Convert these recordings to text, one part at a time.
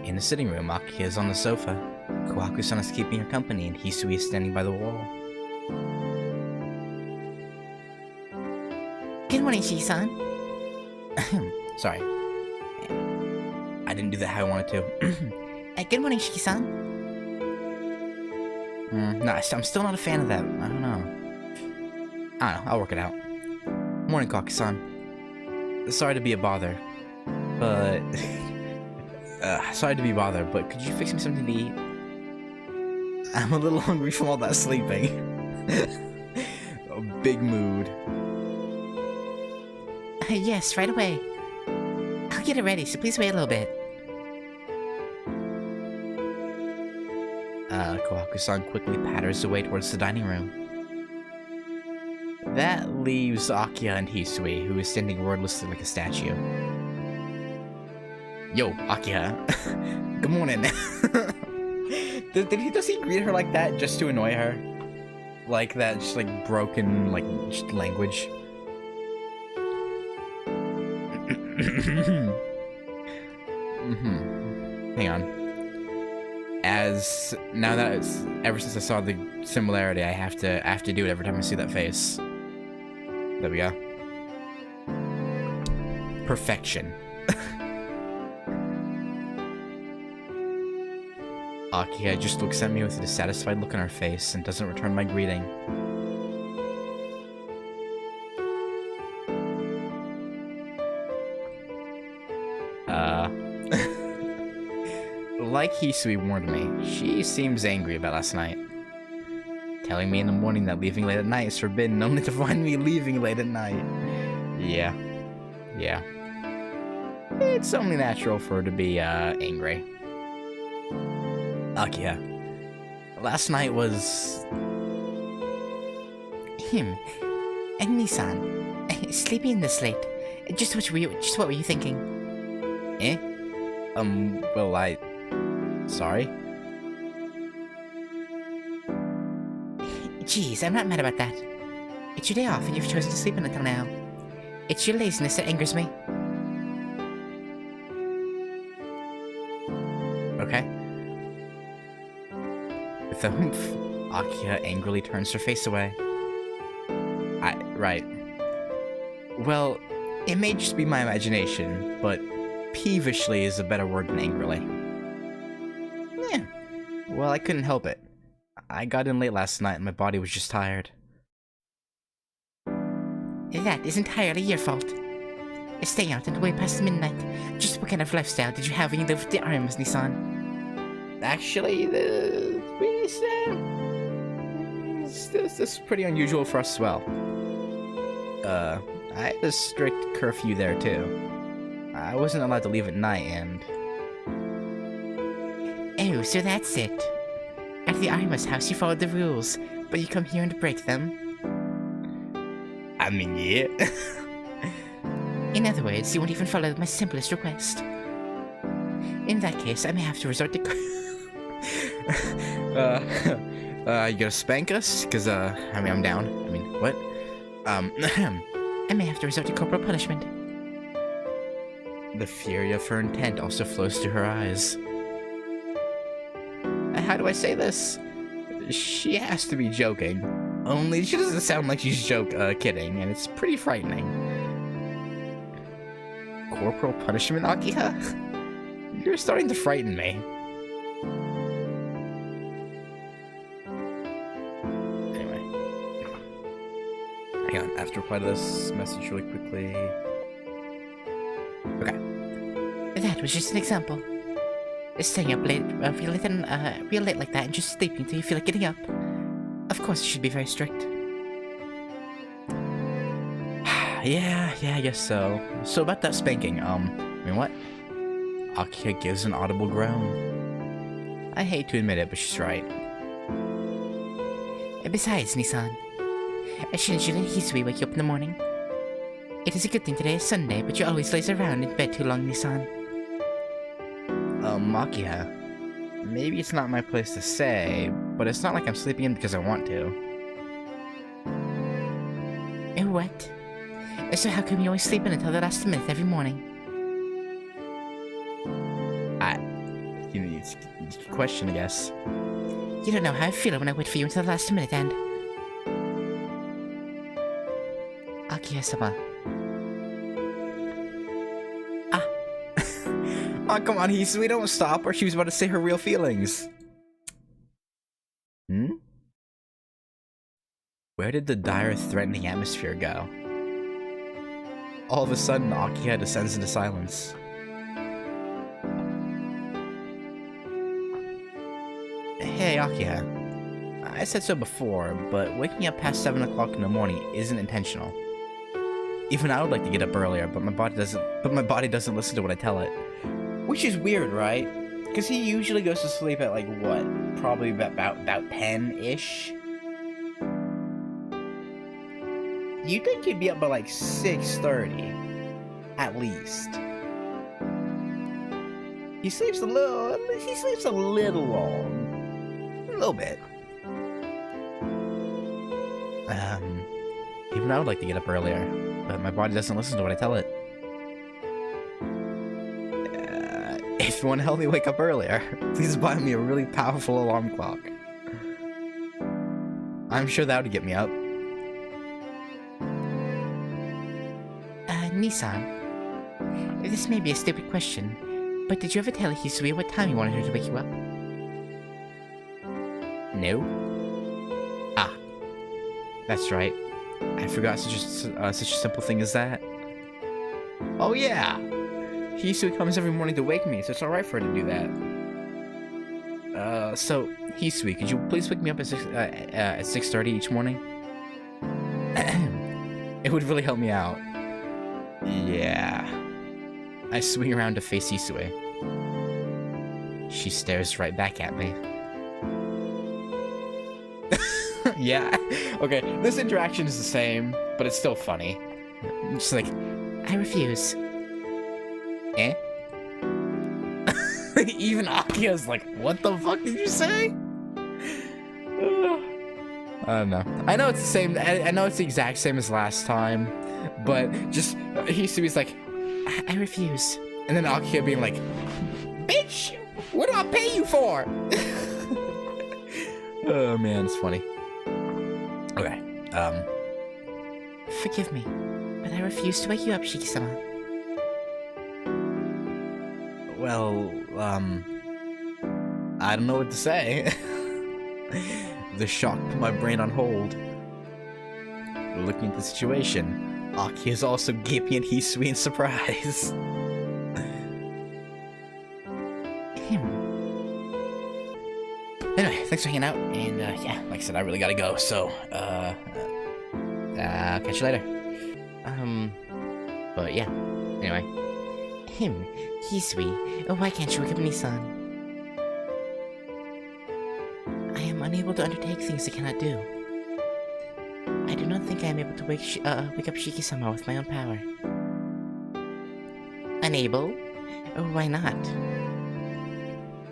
In the sitting room, Aki is on the sofa. Kohaku-san is keeping her company, and Hisui is standing by the wall. Good morning, Shi-san. Sorry. I didn't do that how I wanted to. Good morning, Shi-san. No, I'm still not a fan of that. I don't know. I'll work it out. Morning, Kohaku-san. Sorry to be a bother, but... but could you fix me something to eat? I'm a little hungry from all that sleeping. A big mood. Yes, right away. I'll get it ready, so please wait a little bit. Kohaku-san quickly patters away towards the dining room. That leaves Akiha and Hisui, who is standing wordlessly like a statue. Yo, Akiha. Good morning. Does he greet her like that just to annoy her? Like that, just like broken, like, just language? Hang on. Ever since I saw the similarity, I have to do it every time I see that face. There we go. Perfection. Akiha just looks at me with a dissatisfied look on her face and doesn't return my greeting. Like Hisui warned me, she seems angry about last night. Telling me in the morning that leaving late at night is forbidden, only to find me leaving late at night. Yeah. It's only natural for her to be, angry. Akiha. Last night was... And Nissan. Sleeping this late. Just what were you thinking? Well, sorry? Jeez, I'm not mad about that. It's your day off and you've chosen to sleep in until now. It's your laziness that angers me. Okay. With a humph, Akiha angrily turns her face away. Right. Well, it may just be my imagination, but peevishly is a better word than angrily. Yeah. Well, I couldn't help it. I got in late last night and my body was just tired. That is entirely your fault. Staying out until way past midnight. Just what kind of lifestyle did you have when you lived with the Arms, Nissan? Actually, this is pretty unusual for us as well. I had a strict curfew there too. I wasn't allowed to leave at night and... Oh, so that's it. At the Arma's house you followed the rules, but you come here and break them? I mean, yeah. In other words, you won't even follow my simplest request. In that case, I may have to resort to... You gonna spank us? Cause, I'm down. I mean, what? I may have to resort to corporal punishment. The fury of her intent also flows to her eyes. How do I say this? She has to be joking. Only she doesn't sound like she's kidding, and it's pretty frightening. Corporal punishment, Akiha? You're starting to frighten me. Anyway. Hang on, I have to reply to this message really quickly. Okay. That was just an example. Staying up late, real late like that and just sleeping till you feel like getting up. Of course you should be very strict. Yeah, I guess so. So about that spanking, I mean what? Akiha gives an audible groan. I hate to admit it, but she's right. Besides, Nissan, shouldn't you let Hisui wake you up in the morning? It is a good thing today is Sunday, but you always laze around in bed too long, Nissan. Akiha, maybe it's not my place to say, but it's not like I'm sleeping in because I want to. What? So how come you always sleep in until the last minute every morning? it's a question, I guess. You don't know how I feel when I wait for you until the last minute and... Akiya-sama. Oh, come on, Hisui, don't stop, or she was about to say her real feelings. Hmm? Where did the dire, threatening atmosphere go? All of a sudden, Akiya descends into silence. Hey, Akiya. I said so before, but waking up past 7 o'clock in the morning isn't intentional. Even I would like to get up earlier, but my body doesn't listen to what I tell it. Which is weird, right? Because he usually goes to sleep at, like, what? Probably about 10-ish? You'd think he'd be up by, like, 6:30. At least. He sleeps a little long. A little bit. Even I would like to get up earlier, but my body doesn't listen to what I tell it. If you want to help me wake up earlier, please buy me a really powerful alarm clock. I'm sure that would get me up. Nissan. This may be a stupid question, but did you ever tell Hisui what time you wanted her to wake you up? No. Ah. That's right. I forgot such a simple thing as that. Oh yeah! Hisui comes every morning to wake me, so it's alright for her to do that. So, Hisui, could you please wake me up at 6:30 each morning? It would really help me out. Yeah. I swing around to face Hisui. She stares right back at me. Yeah. Okay, this interaction is the same, but it's still funny. Just like, I refuse. Eh? Even Akiya's like, what the fuck did you say? I don't know. I know it's the same. I know it's the exact same as last time, but just Hisui's like, I refuse. And then Akiya being like, bitch, what do I pay you for? Oh man, it's funny. Okay, Forgive me, but I refuse to wake you up, Shiki-sama. Well, I don't know what to say. The shock put my brain on hold. Looking at the situation, Aki is also gaping at Hisui in surprise. Anyway, thanks for hanging out, and yeah, like I said, I really gotta go, so, catch you later. But yeah, anyway. Hisui, why can't you wake up Nissan? I am unable to undertake things I cannot do. I do not think I am able to wake up Shiki-sama with my own power. Unable? Why not?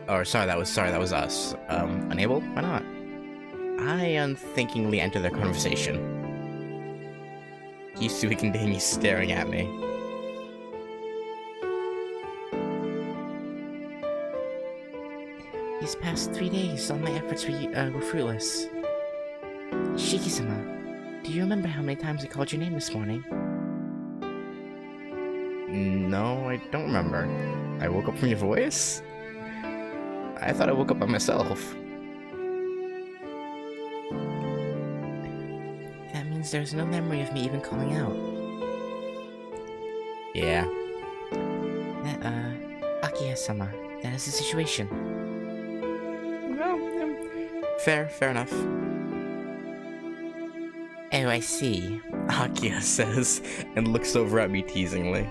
Oh, sorry, that was us. Unable? Why not? I unthinkingly enter their conversation. Hisui continues staring at me. These past 3 days, all my efforts were fruitless. Shiki-sama, do you remember how many times I called your name this morning? No, I don't remember. I woke up from your voice? I thought I woke up by myself. That means there's no memory of me even calling out. Yeah. Akiya-sama, that is the situation. Well, fair enough. Oh, I see. Akiya says, and looks over at me teasingly.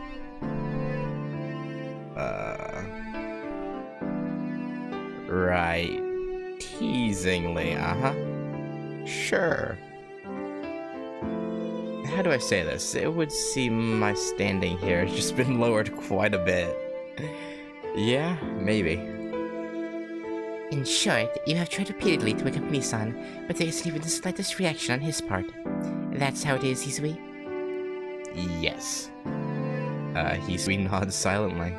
Right. Teasingly, Sure. How do I say this? It would seem my standing here has just been lowered quite a bit. Yeah, maybe. In short, you have tried repeatedly to wake up Nissan, but there isn't even the slightest reaction on his part. That's how it is, Hisui? Yes. Hisui nods silently.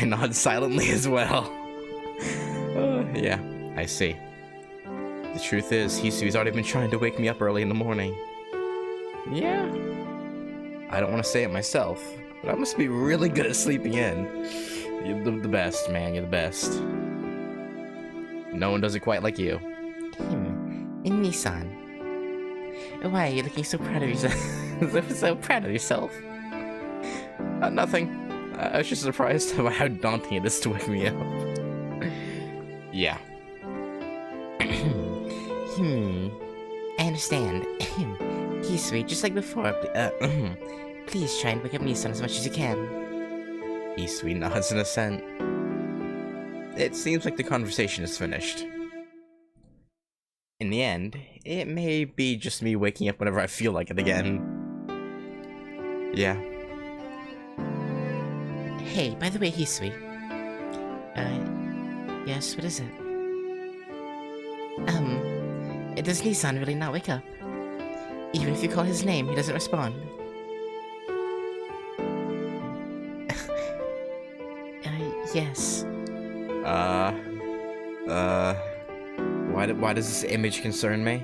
I nod silently as well. Yeah, I see. The truth is, Hisui's already been trying to wake me up early in the morning. Yeah. I don't want to say it myself, but I must be really good at sleeping in. You're the best, man. You're the best. No one does it quite like you. Nissan. Why are you looking so proud of yourself? so proud of yourself? Nothing. I was just surprised about how daunting it is to wake me up. Yeah. I understand. Hisui, just like before, please try and wake up Nissan as much as you can. Hisui nods in assent. It seems like the conversation is finished. In the end, it may be just me waking up whenever I feel like it again. Yeah. Hey, by the way, Hisui. Yes, what is it? Does Nissan really not wake up? Even if you call his name, he doesn't respond. Yes. Why does this image concern me?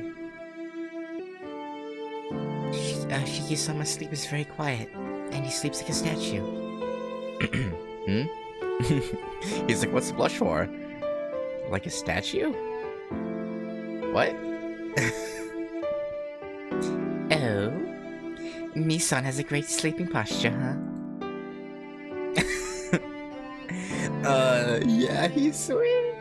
Shiki-sama's sleep is very quiet, and he sleeps like a statue. He's like, what's the blush for? Like a statue? What? Oh? Nissan has a great sleeping posture, huh? Yeah, he's sweet.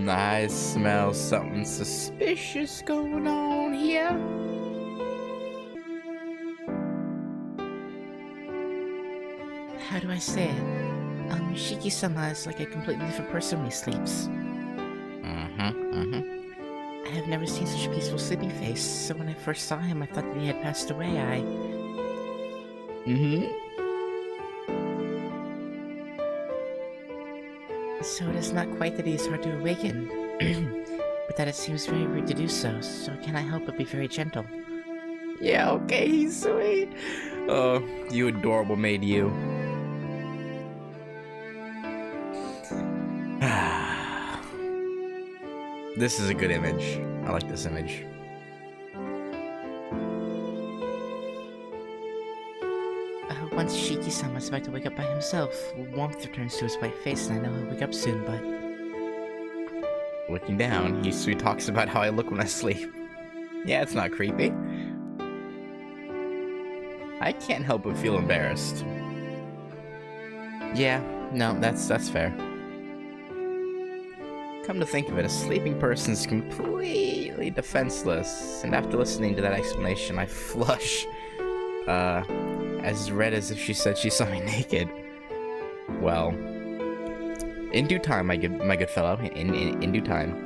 I smell something suspicious going on here. How do I say it? Shiki-sama is like a completely different person when he sleeps. I have never seen such a peaceful sleeping face, so when I first saw him, I thought that he had passed away. So it is not quite that he is hard to awaken, but that it seems very rude to do so, so can I help but be very gentle? Yeah, okay, he's sweet. Oh, you adorable maid, you. This is a good image. I like this image. Once Shiki-sama is about to wake up by himself, warmth returns to his white face and I know he'll wake up soon, but... Looking down, Hisui talks about how I look when I sleep. Yeah, it's not creepy. I can't help but feel embarrassed. Yeah, no, that's fair. Come to think of it, a sleeping person's completely defenseless, and after listening to that explanation, I flush. As red as if she said she saw me naked. Well, in due time, my good fellow. In due time.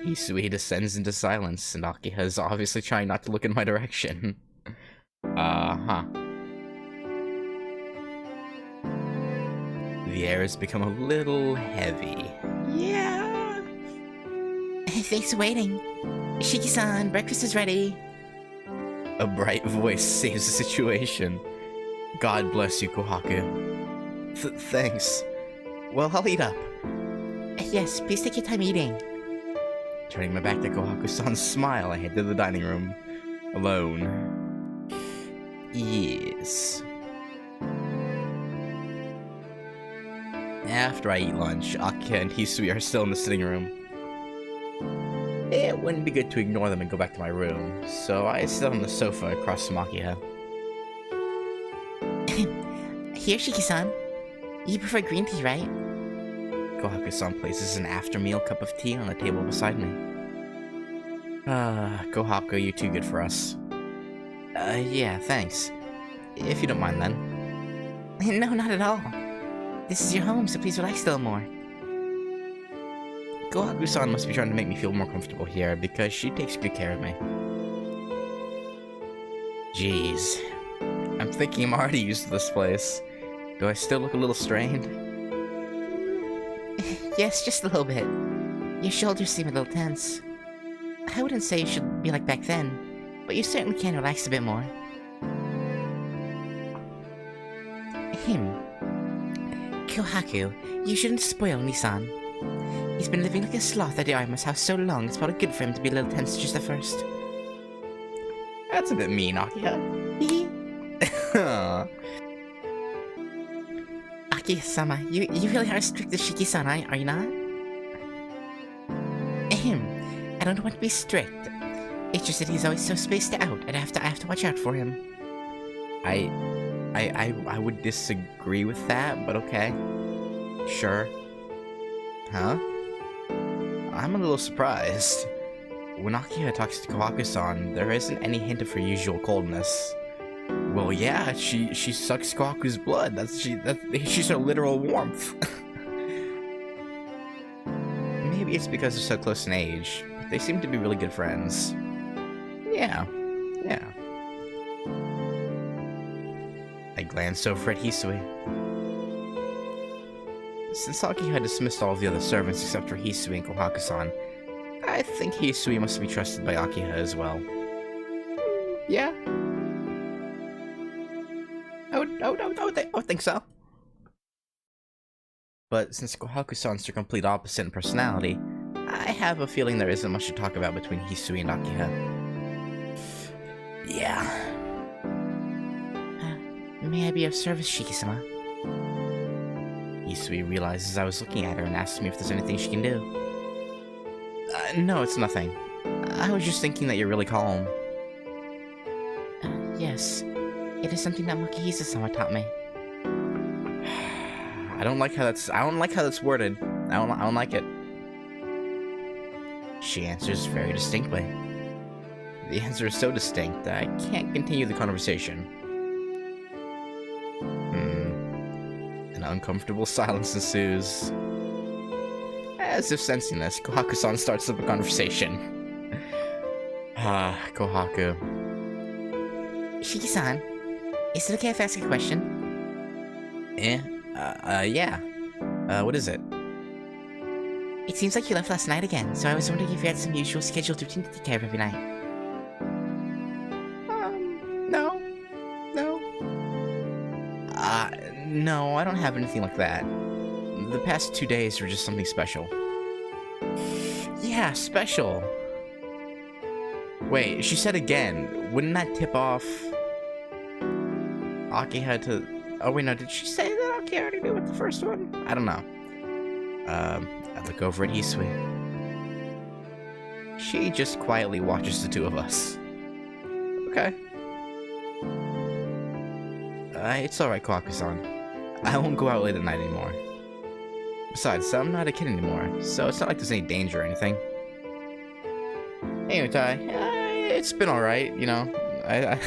Hisui descends into silence, and Akiha is obviously trying not to look in my direction. The air has become a little heavy. Yeah. Thanks for waiting. Shiki-san, breakfast is ready. A bright voice saves the situation. God bless you, Kohaku. Thanks. Well, I'll eat up. Yes, please take your time eating. Turning my back to Kohaku-san's smile, I head to the dining room. Alone. Yes. After I eat lunch, Akiha and Hisui are still in the sitting room. It wouldn't be good to ignore them and go back to my room, so I sit on the sofa across from Akiha. Here, Shiki-san. You prefer green tea, right? Kohaku-san places an after-meal cup of tea on the table beside me. Kohaku, you're too good for us. Yeah, thanks. If you don't mind, then. No, not at all. This is your home, so please relax a little more. Kohaku-san must be trying to make me feel more comfortable here, because she takes good care of me. Jeez. I'm thinking I'm already used to this place. Do I still look a little strained? Yes, just a little bit. Your shoulders seem a little tense. I wouldn't say you should be like back then, but you certainly can relax a bit more. Him. KOHAKU, you shouldn't spoil Nissan. He's been living like a sloth at the Arma's house so long, it's probably good for him to be a little tense just at first. That's a bit mean, Akiha. Aki-sama, you really are strict as Shiki-san, are you not? Ahem. I don't want to be strict. It's just that he's always so spaced out, and I have to watch out for him. I would disagree with that, but okay. Sure. Huh? I'm a little surprised. When Akiha talks to Kohaku-san, there isn't any hint of her usual coldness. Well, yeah, she sucks Kohaku's blood. She's her literal warmth. Maybe it's because they're so close in age, but they seem to be really good friends. Yeah. I glanced over at Hisui. Since Akiha dismissed all of the other servants except for Hisui and Kohaku-san, I think Hisui must be trusted by Akiha as well. Yeah. I would think so. But since Kohaku-san's the complete opposite in personality, I have a feeling there isn't much to talk about between Hisui and Akiha. Yeah. May I be of service, Shiki-sama? Hisui realizes I was looking at her and asks me if there's anything she can do. No, it's nothing. I was just thinking that you're really calm. Yes. It is something that Makihisa-sama taught me. I don't like how that's worded. I don't like it. She answers very distinctly. The answer is so distinct that I can't continue the conversation. An uncomfortable silence ensues. As if sensing this, Kohaku-san starts up a conversation. Kohaku. Shiki-san, is it okay if I ask a question? Yeah. What is it? It seems like you left last night again, so I was wondering if you had some usual scheduled routine to take care of every night. No. No, I don't have anything like that. The past 2 days were just something special. Yeah, special. Wait, she said again. Wouldn't that tip off Akiha to... Oh wait, no, did she say that Akiha already knew with the first one? I don't know. I look over at Hisui. She just quietly watches the two of us. Okay. It's alright, Kohaku-san. I won't go out late at night anymore. Besides, I'm not a kid anymore, so it's not like there's any danger or anything. Anyway, Tai, it's been alright, you know. I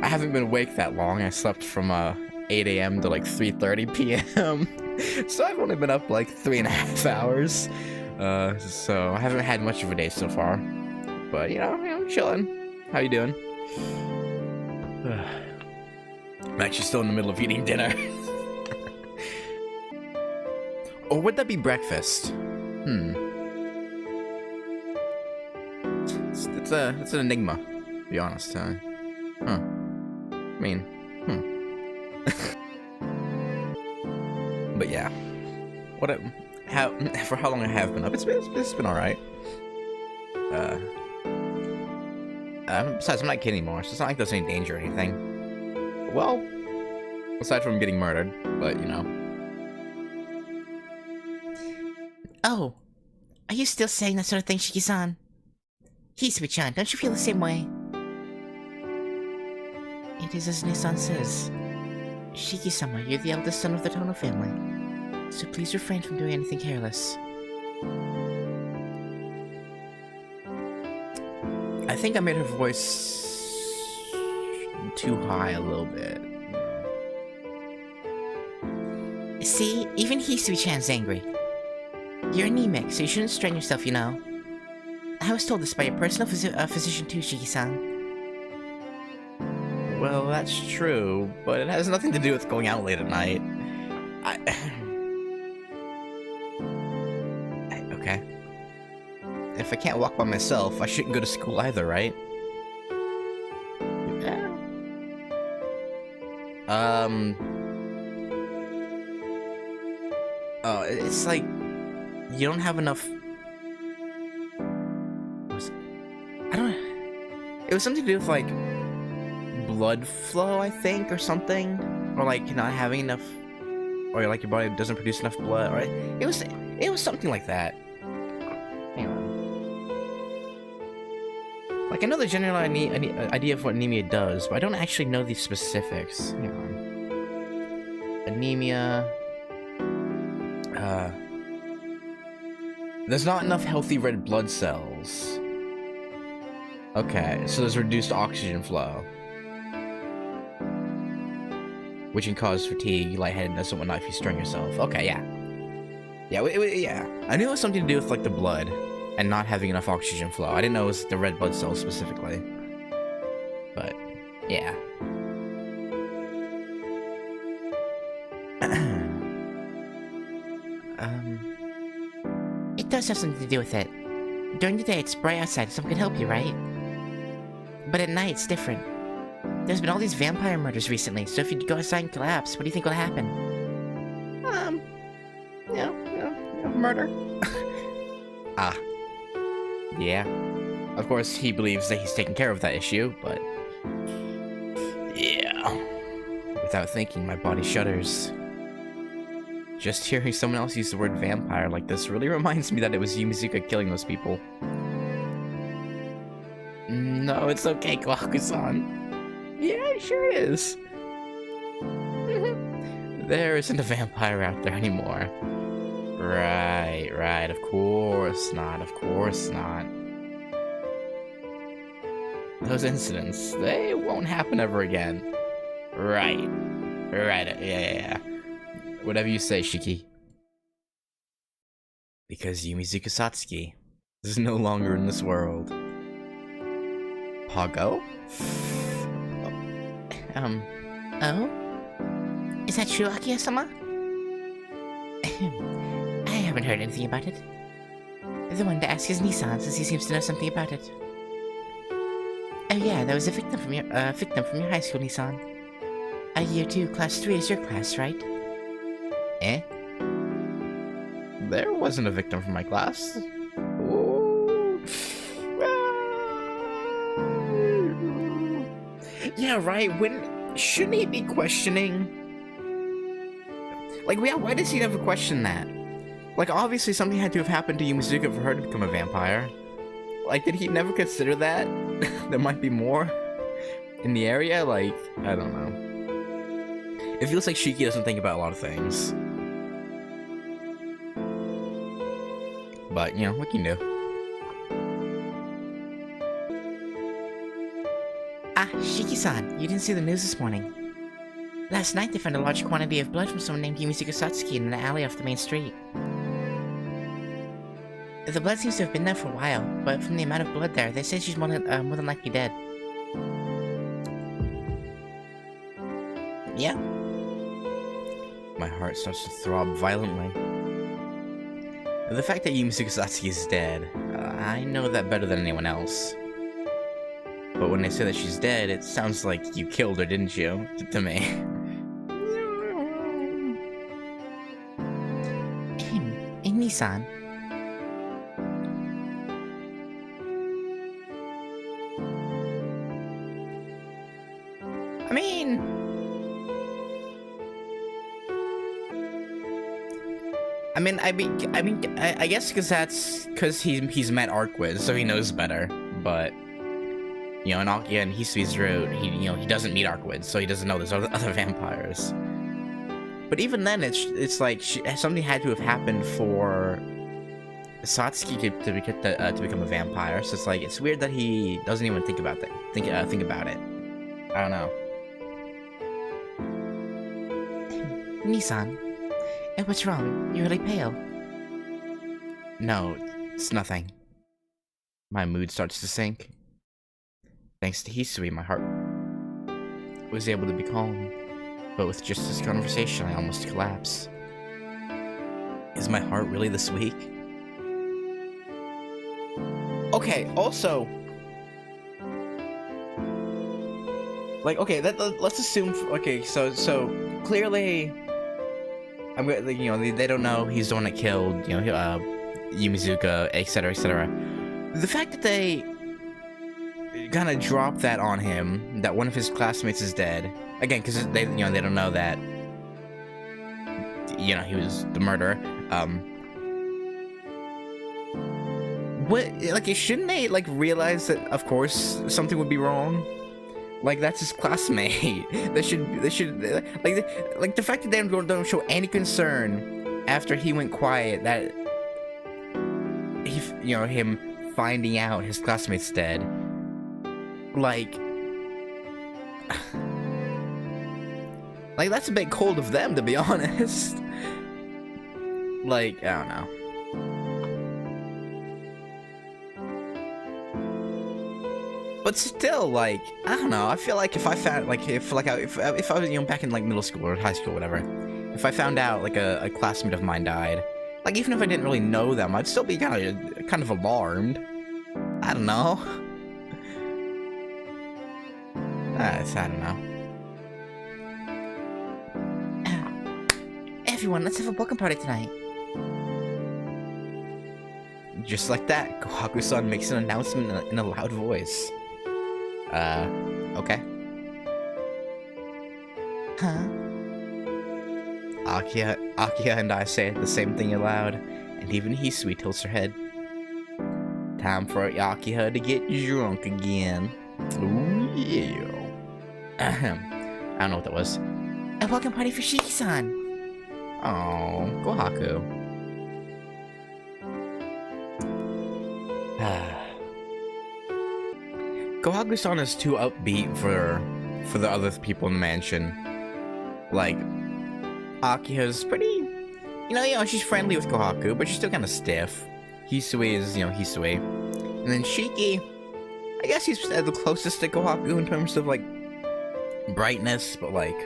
haven't been awake that long. I slept from 8 a.m. to like 3:30 p.m. So I've only been up like 3.5 hours. So I haven't had much of a day so far. But you know, I'm chilling. How you doing? I'm actually still in the middle of eating dinner. Or would that be breakfast? It's an enigma, to be honest. I mean, But yeah, for how long I have been up, it's been all right. Besides, I'm not kidding anymore, so it's not like there's any danger or anything. Well, aside from getting murdered, but you know. Oh, are you still saying that sort of thing, Shiki-san? Hisui-chan, don't you feel the same way? It is as Ne-san says. Shiki-sama, you're the eldest son of the Tono family, so please refrain from doing anything careless. I think I made her voice too high a little bit. See, even Hisui-chan's angry. You're anemic, so you shouldn't strain yourself, you know. I was told this by your personal physician too, Shiki-san. Well, that's true, but it has nothing to do with going out late at night. Okay. If I can't walk by myself, I shouldn't go to school either, right? Yeah. It's like you don't have enough. I don't. It was something to do with like blood flow, I think, or something, or like not having enough, or like your body doesn't produce enough blood. Or it was something like that. Hang on. Like I know the general idea of what anemia does, but I don't actually know the specifics. Hang on. Anemia. There's not enough healthy red blood cells. Okay, so there's reduced oxygen flow, which can cause fatigue, lightheadedness, and whatnot if you strain yourself. Okay, yeah. Yeah. I knew it was something to do with like the blood and not having enough oxygen flow. I didn't know it was the red blood cells specifically. But, yeah. It does have something to do with it. During the day, it's bright outside, so someone could help you, right? But at night, it's different. There's been all these vampire murders recently, so if you go outside and collapse, what do you think will happen? Murder. Yeah. Of course, he believes that he's taking care of that issue, but... yeah. Without thinking, my body shudders. Just hearing someone else use the word vampire like this really reminds me that it was Yumizuka killing those people. No, it's okay, Kohaku-san. Yeah, sure it is. There isn't a vampire out there anymore. Right, of course not. Those incidents, they won't happen ever again. Right, yeah. Whatever you say, Shiki. Because Yumizuka Satsuki is no longer in this world. Pago? Oh? Is that true, Akiya-sama? I haven't heard anything about it. The one to ask is Nissan, since he seems to know something about it. Oh yeah, that was a victim from your high school, Nissan. Year 2, class 3 is your class, right? Eh? There wasn't a victim from my class. Ooh. Yeah, right. Shouldn't he be questioning? Like, yeah, why does he never question that? Like, obviously something had to have happened to Yumizuka for her to become a vampire. Like, did he never consider that? There might be more in the area? Like, I don't know. It feels like Shiki doesn't think about a lot of things. But, you know, what can you do? Shiki-san, you didn't see the news this morning. Last night they found a large quantity of blood from someone named Yumizuka Satsuki in an alley off the main street. The blood seems to have been there for a while, but from the amount of blood there, they say she's more than likely dead. Yeah. My heart starts to throb violently. The fact that Yumizuka Satsuki is dead, I know that better than anyone else. But when they say that she's dead, it sounds like you killed her, didn't you? To me. Hey, Nissan. I guess because he's met Arquid, so he knows better. But you know, in Akia and Hisui's route, he doesn't meet Arquid, so he doesn't know there's other vampires. But even then, it's like something had to have happened for Satsuki to become a vampire. So it's like it's weird that he doesn't even think about that. Think about it. I don't know. Nissan, what's wrong? You're really pale. No, it's nothing. My mood starts to sink. Thanks to Hisui, my heart was able to be calm. But with just this conversation, I almost collapse. Is my heart really this weak? Okay, also... Like, okay, let's assume... Okay, so clearly... I'm gonna, you know, they don't know he's the one that killed, you know, Yumizuka, etc., etc. The fact that they kind of drop that on him, that one of his classmates is dead, again, because they, you know, they don't know that, you know, he was the murderer. What, like, shouldn't they, like, realize that, of course, something would be wrong? Like, that's his classmate. They should, like the fact that they don't show any concern after he went quiet, that he, you know, him finding out his classmate's dead. Like, that's a bit cold of them, to be honest. Like, I don't know. But still, like, I don't know. I feel like if I found, like, if I was, you know, back in, like, middle school or high school or whatever, if I found out, like, a classmate of mine died, like, even if I didn't really know them, I'd still be kind of alarmed. I don't know. I don't know. Everyone, let's have a welcome party tonight. Just like that, Kohaku-san makes an announcement in a loud voice. Okay. Huh? Akia and I say the same thing aloud, and even Hisui tilts her head. Time for Akia to get drunk again. Ooh, yeah. I don't know what that was. A welcome party for Shiki-san. Oh, Kohaku. Kohaku-san is too upbeat for the other people in the mansion. Like, Akia's pretty, you know, she's friendly with Kohaku, but she's still kind of stiff. Hisui is, you know, Hisui. And then Shiki, I guess he's the closest to Kohaku in terms of, like, brightness, but, like,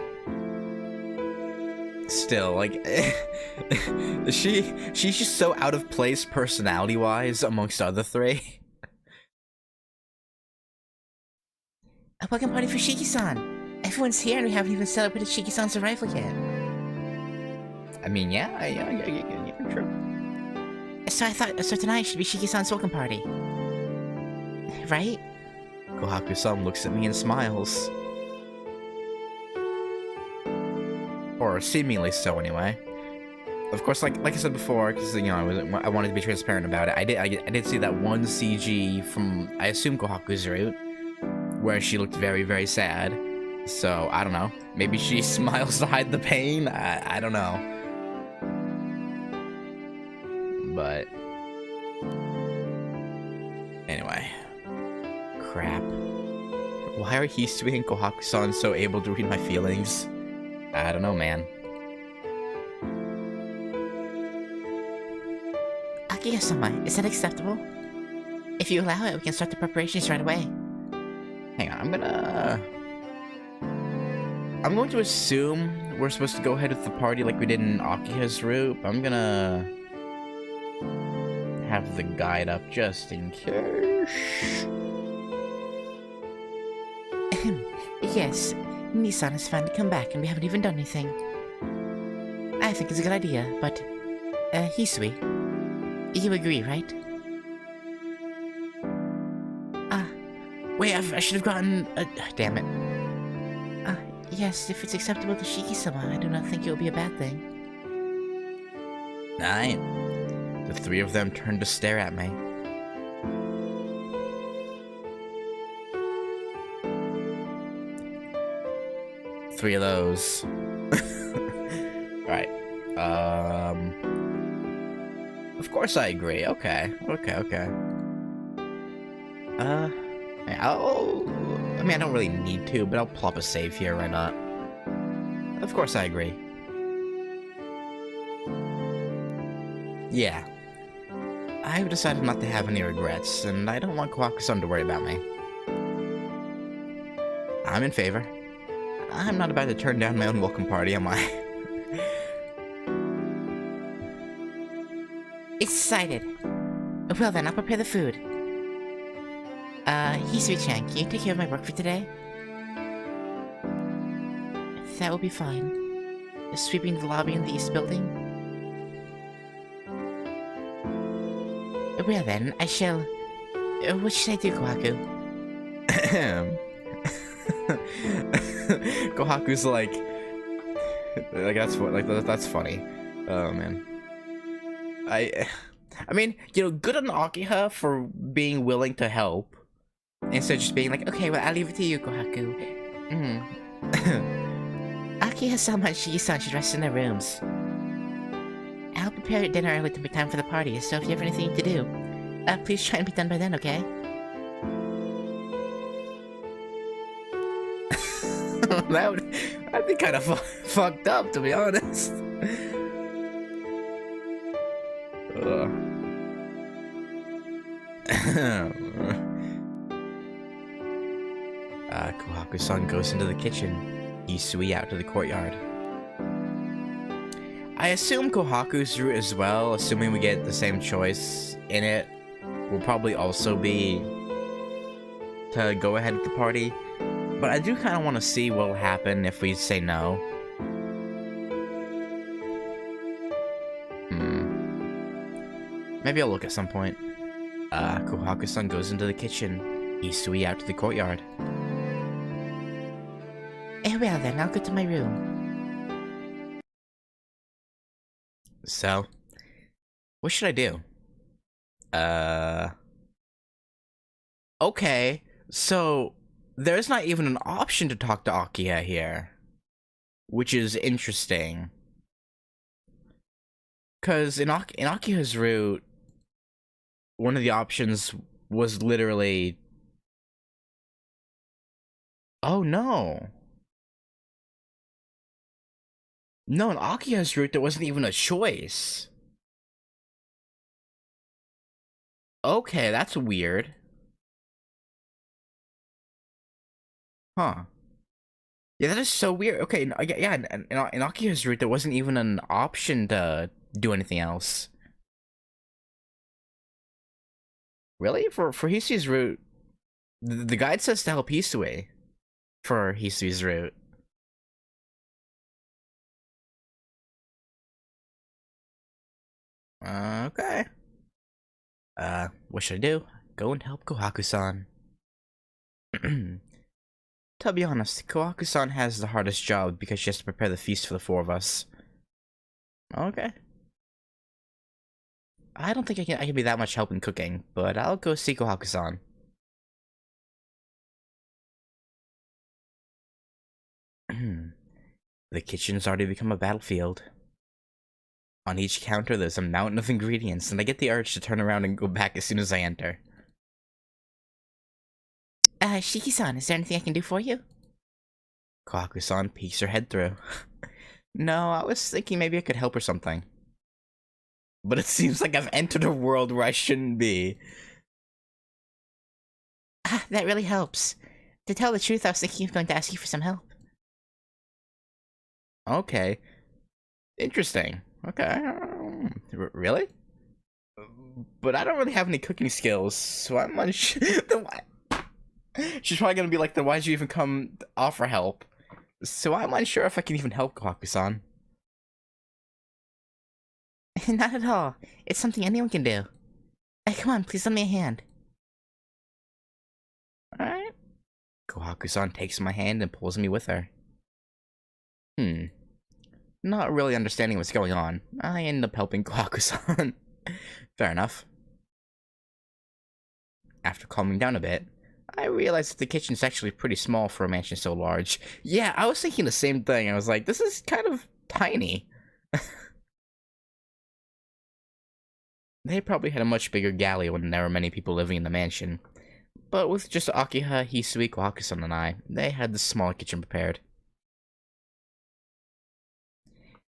still, like, she's just so out of place personality-wise amongst the other three. A welcome party for Shiki-san. Everyone's here and we haven't even celebrated Shiki-san's arrival yet. I mean, yeah, true. So tonight should be Shiki-san's welcome party. Right? Kohaku-san looks at me and smiles. Or seemingly so, anyway. Of course, like I said before, because, you know, I wanted to be transparent about it. I did see that one CG from, I assume, Kohaku's route, where she looked very, very sad. So, I don't know. Maybe she smiles to hide the pain? I don't know. But... anyway. Crap. Why are Hisui and Kohaku-san so able to read my feelings? I don't know, man. Akiya-sama, is that acceptable? If you allow it, we can start the preparations right away. Hang on, I'm going to assume we're supposed to go ahead with the party like we did in Akiha's route. I'm gonna have the guide up just in case. Yes, Nissan has finally come back and we haven't even done anything. I think it's a good idea, but... Hisui, you agree, right? Wait, I should have gotten... damn it. Yes, if it's acceptable to Shiki-sama, I do not think it will be a bad thing. Alright. The three of them turned to stare at me. Three of those. Alright. Of course I agree. Okay. I mean, I don't really need to, but I'll plop a save here, why not? Of course I agree. Yeah. I've decided not to have any regrets, and I don't want Kohaku-san to worry about me. I'm in favor. I'm not about to turn down my own welcome party, am I? Excited. Well then, I'll prepare the food. Hisui-chan, can you take care of my work for today? That will be fine. sweeping the lobby in the east building? Well then, I shall... what should I do, Kohaku? Kohaku's like that's what that's funny. Oh man. I mean, you know, good on Akiha for being willing to help instead of just being like, okay, well, I'll leave it to you, Kohaku. Akiha-sama and Shigi-san should rest in their rooms. I'll prepare dinner early to make time for the party, so if you have anything to do, please try and be done by then, okay? That'd be kind of fucked up, to be honest. Kohaku-san goes into the kitchen. Hisui out to the courtyard. I assume Kohaku's route as well, assuming we get the same choice in it, will probably also be to go ahead with the party. But I do kind of want to see what will happen if we say no. Maybe I'll look at some point. Kohaku-san goes into the kitchen. Hisui out to the courtyard. Well then, I'll go to my room. So, what should I do? Okay, so there's not even an option to talk to Akiha here, which is interesting. Because in Akiha's route, one of the options was literally... Oh no! No, in Akiha's route, there wasn't even a choice. Okay, that's weird. Huh. Yeah, that is so weird. Okay, yeah, in Akiha's route, there wasn't even an option to do anything else. Really? For Hisui's route, the guide says to help Hisui for Hisui's route. Okay. What should I do? Go and help Kohaku-san. To be honest, Kohaku-san has the hardest job because she has to prepare the feast for the four of us. Okay. I don't think I can be that much help in cooking, but I'll go see Kohaku-san. The kitchen's already become a battlefield. On each counter, there's a mountain of ingredients, and I get the urge to turn around and go back as soon as I enter. Shiki-san, is there anything I can do for you? Kohaku-san peeks her head through. No, I was thinking maybe I could help or something. But it seems like I've entered a world where I shouldn't be. That really helps. To tell the truth, I was thinking of going to ask you for some help. Okay. Interesting. Okay. Really? But I don't really have any cooking skills, so I'm unsure. She's probably gonna be like, then why'd you even come offer help? So I'm unsure if I can even help Kohaku-san. Not at all. It's something anyone can do. Come on, please lend me a hand. Alright. Kohaku-san takes my hand and pulls me with her. Not really understanding what's going on. I end up helping Kohaku-san. Fair enough. After calming down a bit, I realized that the kitchen's actually pretty small for a mansion so large. Yeah, I was thinking the same thing. I was like, this is kind of tiny. They probably had a much bigger galley when there were many people living in the mansion. But with just Akiha, Hisui, Kohaku-san, and I, they had the small kitchen prepared.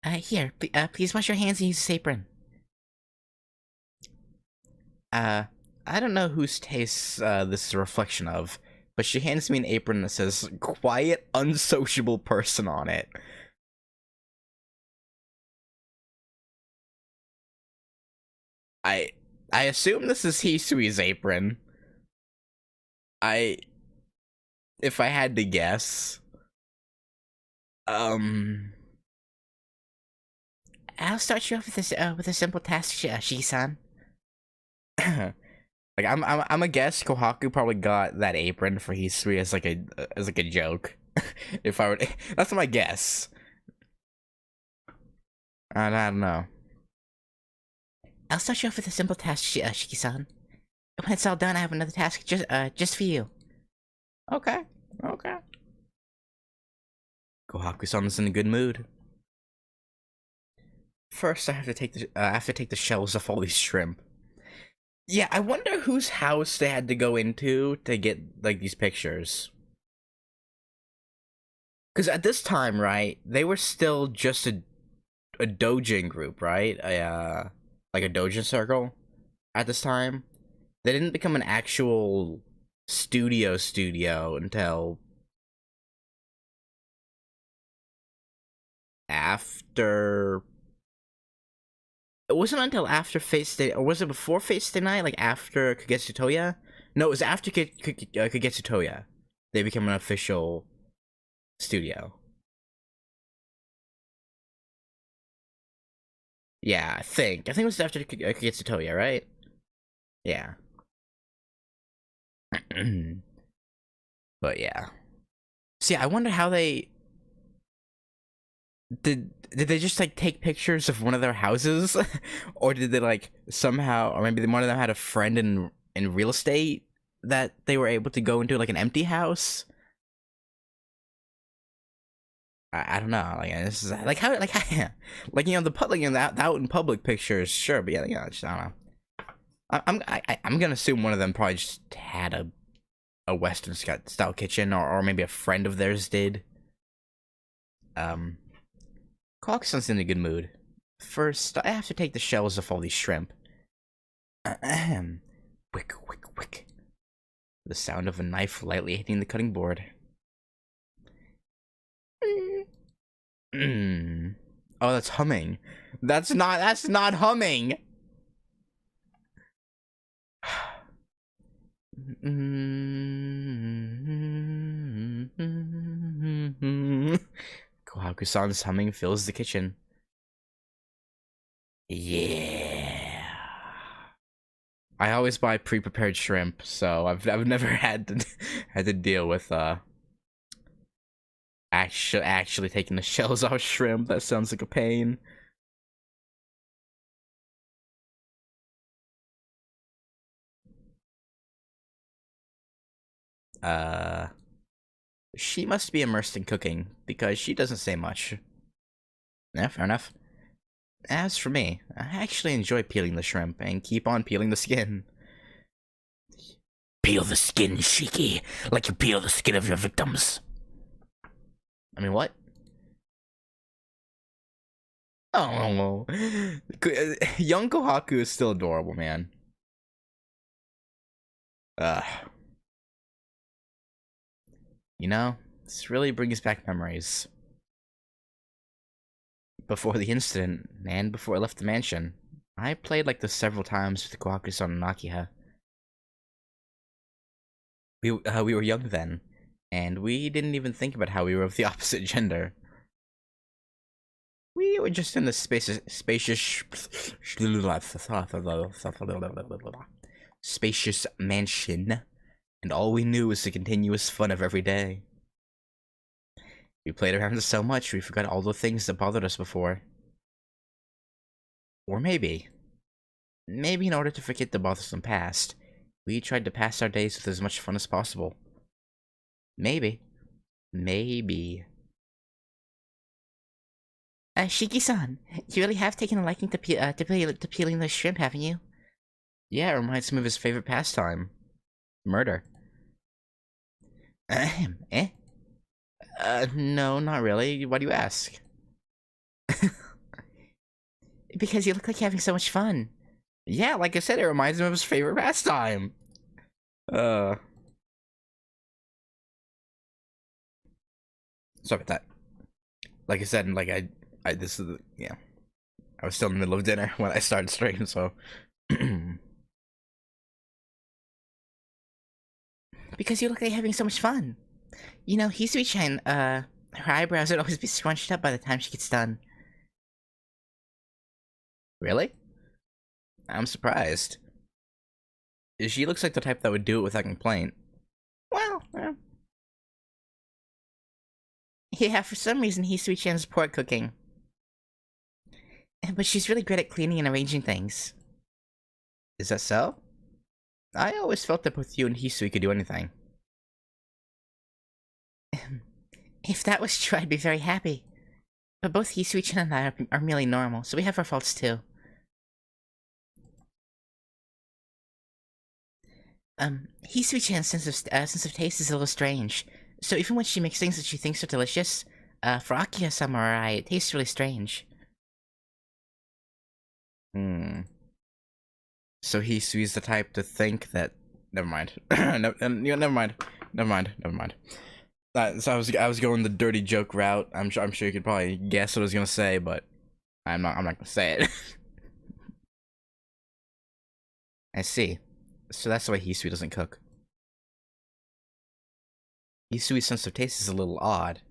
Here, please wash your hands and use this apron. I don't know whose tastes this is a reflection of, but she hands me an apron that says, "Quiet, unsociable person" on it. I assume this is Hisui's apron. If I had to guess. I'll start you off with a simple task, Shiki-san. Like I'm a guess Kohaku probably got that apron for Hisui as like a joke. If I would, that's my guess. I don't know. I'll start you off with a simple task, Shiki-san. When it's all done, I have another task just for you. Okay. Okay. Kohaku-san's in a good mood. First, I have to take the shells off all these shrimp. Yeah, I wonder whose house they had to go into to get like these pictures. Because at this time, right, they were still just a doujin group, right? Like a doujin circle. At this time, they didn't become an actual studio until after. It wasn't until after Fate Stay, or was it before Fate Stay Night? Like after Kagetsu Toya? No, it was after Kagetsu Toya. They became an official studio. Yeah, I think it was after Kagetsu Toya, right? Yeah. But yeah. See, I wonder how they did they just like take pictures of one of their houses, or did they like somehow, or maybe one of them had a friend in real estate that they were able to go into like an empty house. I don't know, like this is like how like like you know the public and the out in public pictures, sure, but yeah, you know, just, I don't know. I'm gonna assume one of them probably just had a Western style kitchen, or maybe a friend of theirs did. Clarkson's in a good mood. First, I have to take the shells off all these shrimp. Ahem. Wick, wick, wick. The sound of a knife lightly hitting the cutting board. Oh, that's humming. That's not humming. Kohaku-san's humming fills the kitchen. Yeah. I always buy pre-prepared shrimp, so I've never had to deal with actually taking the shells off shrimp. That sounds like a pain. She must be immersed in cooking, because she doesn't say much. Yeah, fair enough. As for me, I actually enjoy peeling the shrimp, and keep on peeling the skin. Peel the skin, Shiki, like you peel the skin of your victims. I mean, what? Oh, young Kohaku is still adorable, man. You know, this really brings back memories. Before the incident, and before I left the mansion, I played like this several times with Kohaku-san and Nakiha. We were young then, and we didn't even think about how we were of the opposite gender. We were just in the spacious mansion, and all we knew was the continuous fun of every day. We played around so much we forgot all the things that bothered us before. Or maybe in order to forget the bothersome past, we tried to pass our days with as much fun as possible. Maybe. Shiki-san, you really have taken a liking to peeling the shrimp, haven't you? Yeah, it reminds me of his favorite pastime. Murder. Eh? No, not really. Why do you ask? Because you look like you're having so much fun. Yeah, like I said, it reminds him of his favorite pastime. Sorry about that. Like I said, like this is yeah. I was still in the middle of dinner when I started streaming, so. Because you look like you're having so much fun. You know, Hisui-chan, her eyebrows would always be scrunched up by the time she gets done. Really? I'm surprised. She looks like the type that would do it without complaint. Well, yeah, for some reason Hisui-chan's poor at cooking. But she's really great at cleaning and arranging things. Is that so? I always felt that both you and Hisui could do anything. If that was true, I'd be very happy. But both Hisui-chan and I are merely normal, so we have our faults too. Hisui-chan's sense of taste is a little strange. So even when she makes things that she thinks are delicious, for Akiya-sama or I, it tastes really strange. So Hisui's the type to think that... Never mind. No, never mind. So I was going the dirty joke route. I'm sure you could probably guess what I was gonna say, but I'm not gonna say it. I see. So that's why Hisui doesn't cook. Hisui's sense of taste is a little odd.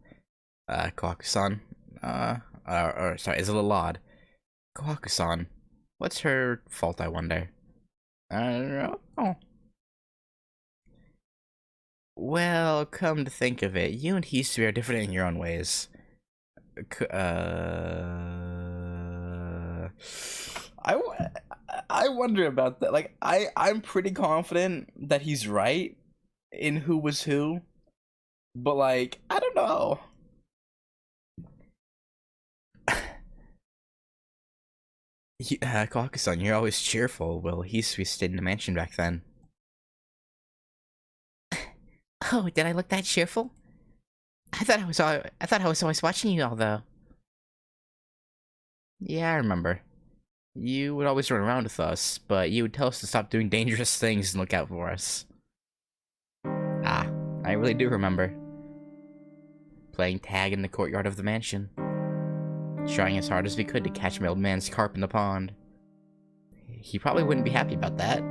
Kohaku-san. Sorry, is a little odd. Kohaku-san. What's her fault, I wonder? I don't know. Well, come to think of it, you and Hisui are different in your own ways. I wonder about that. Like, I'm pretty confident that he's right in who was who, but like, I don't know. Kohaku-san, you're always cheerful. Well, Hisui stayed in the mansion back then. Oh, did I look that cheerful? I thought I was always watching you all, though. Yeah, I remember. You would always run around with us, but you would tell us to stop doing dangerous things and look out for us. Ah, I really do remember. Playing tag in the courtyard of the mansion. Trying as hard as we could to catch my old man's carp in the pond. He probably wouldn't be happy about that.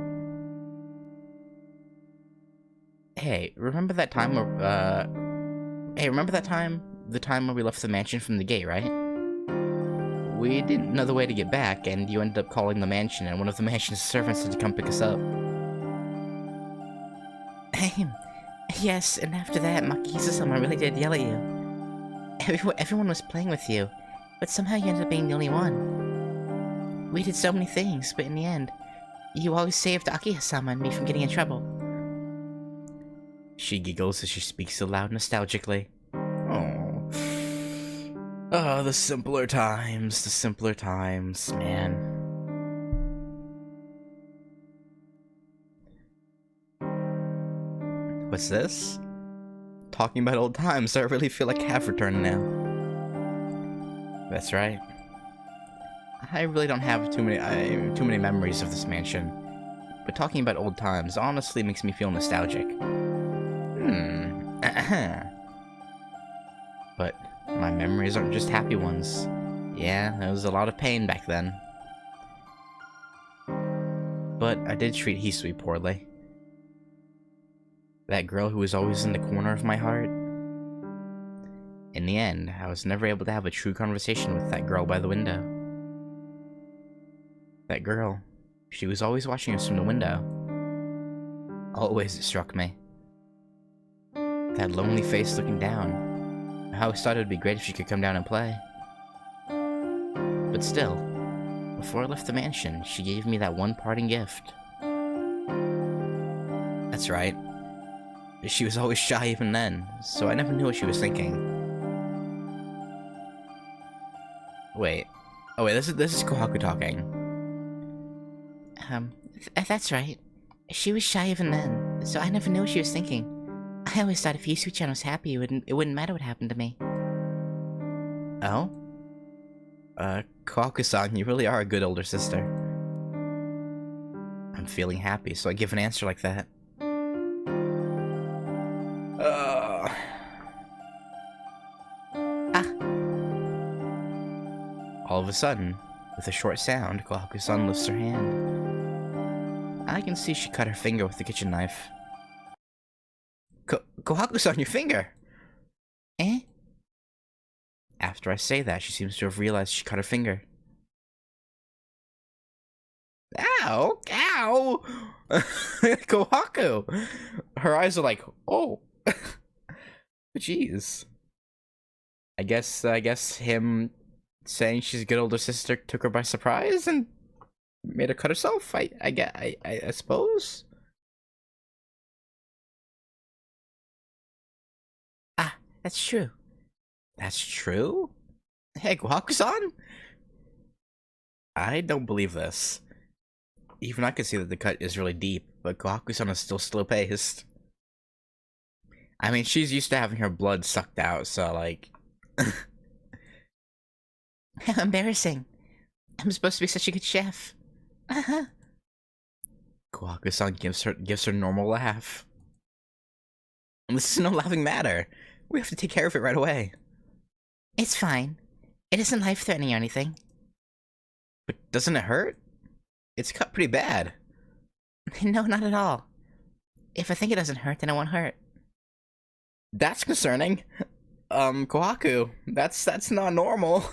Hey, remember that time where, the time where we left the mansion from the gate, right? We didn't know the way to get back, and you ended up calling the mansion, and one of the mansion's servants had to come pick us up. Yes, and after that, Makisa-sama really did yell at you. Everyone was playing with you, but somehow you ended up being the only one. We did so many things, but in the end, you always saved Akiya-sama and me from getting in trouble. She giggles as she speaks so loud nostalgically. Oh. Oh, the simpler times, man. What's this? Talking about old times, I really feel like I have returned now. That's right. I really don't have too many memories of this mansion, but talking about old times honestly makes me feel nostalgic. But my memories aren't just happy ones. Yeah, there was a lot of pain back then. But I did treat Hisui poorly. That girl who was always in the corner of my heart. In the end, I was never able to have a true conversation with that girl by the window. That girl, she was always watching us from the window. Always, it struck me. That lonely face looking down. I always thought it would be great if she could come down and play. But still, before I left the mansion, she gave me that one parting gift. That's right. She was always shy even then, so I never knew what she was thinking. Wait. Oh wait, this is Kohaku talking. That's right. She was shy even then, so I never knew what she was thinking. I always thought if Hisui-chan was happy, it wouldn't matter what happened to me. Oh? Kohaku-san, you really are a good older sister. I'm feeling happy, so I give an answer like that. All of a sudden, with a short sound, Kohaku-san lifts her hand. I can see she cut her finger with the kitchen knife. Kohaku-san, your finger! Eh? After I say that, she seems to have realized she cut her finger. cow, cow. Kohaku. Her eyes are like, oh, jeez. I guess him saying she's a good older sister took her by surprise and made her cut herself. I suppose. Ah, that's true. That's true? Hey, Kohaku-san? I don't believe this. Even I can see that the cut is really deep, but Kohaku-san is still slow-paced. I mean, she's used to having her blood sucked out, so, like... How embarrassing. I'm supposed to be such a good chef. Kohaku-san gives her a normal laugh. And this is no laughing matter. We have to take care of it right away. It's fine. It isn't life-threatening or anything. But doesn't it hurt? It's cut pretty bad. No, not at all. If I think it doesn't hurt, then it won't hurt. That's concerning. Kohaku, that's not normal.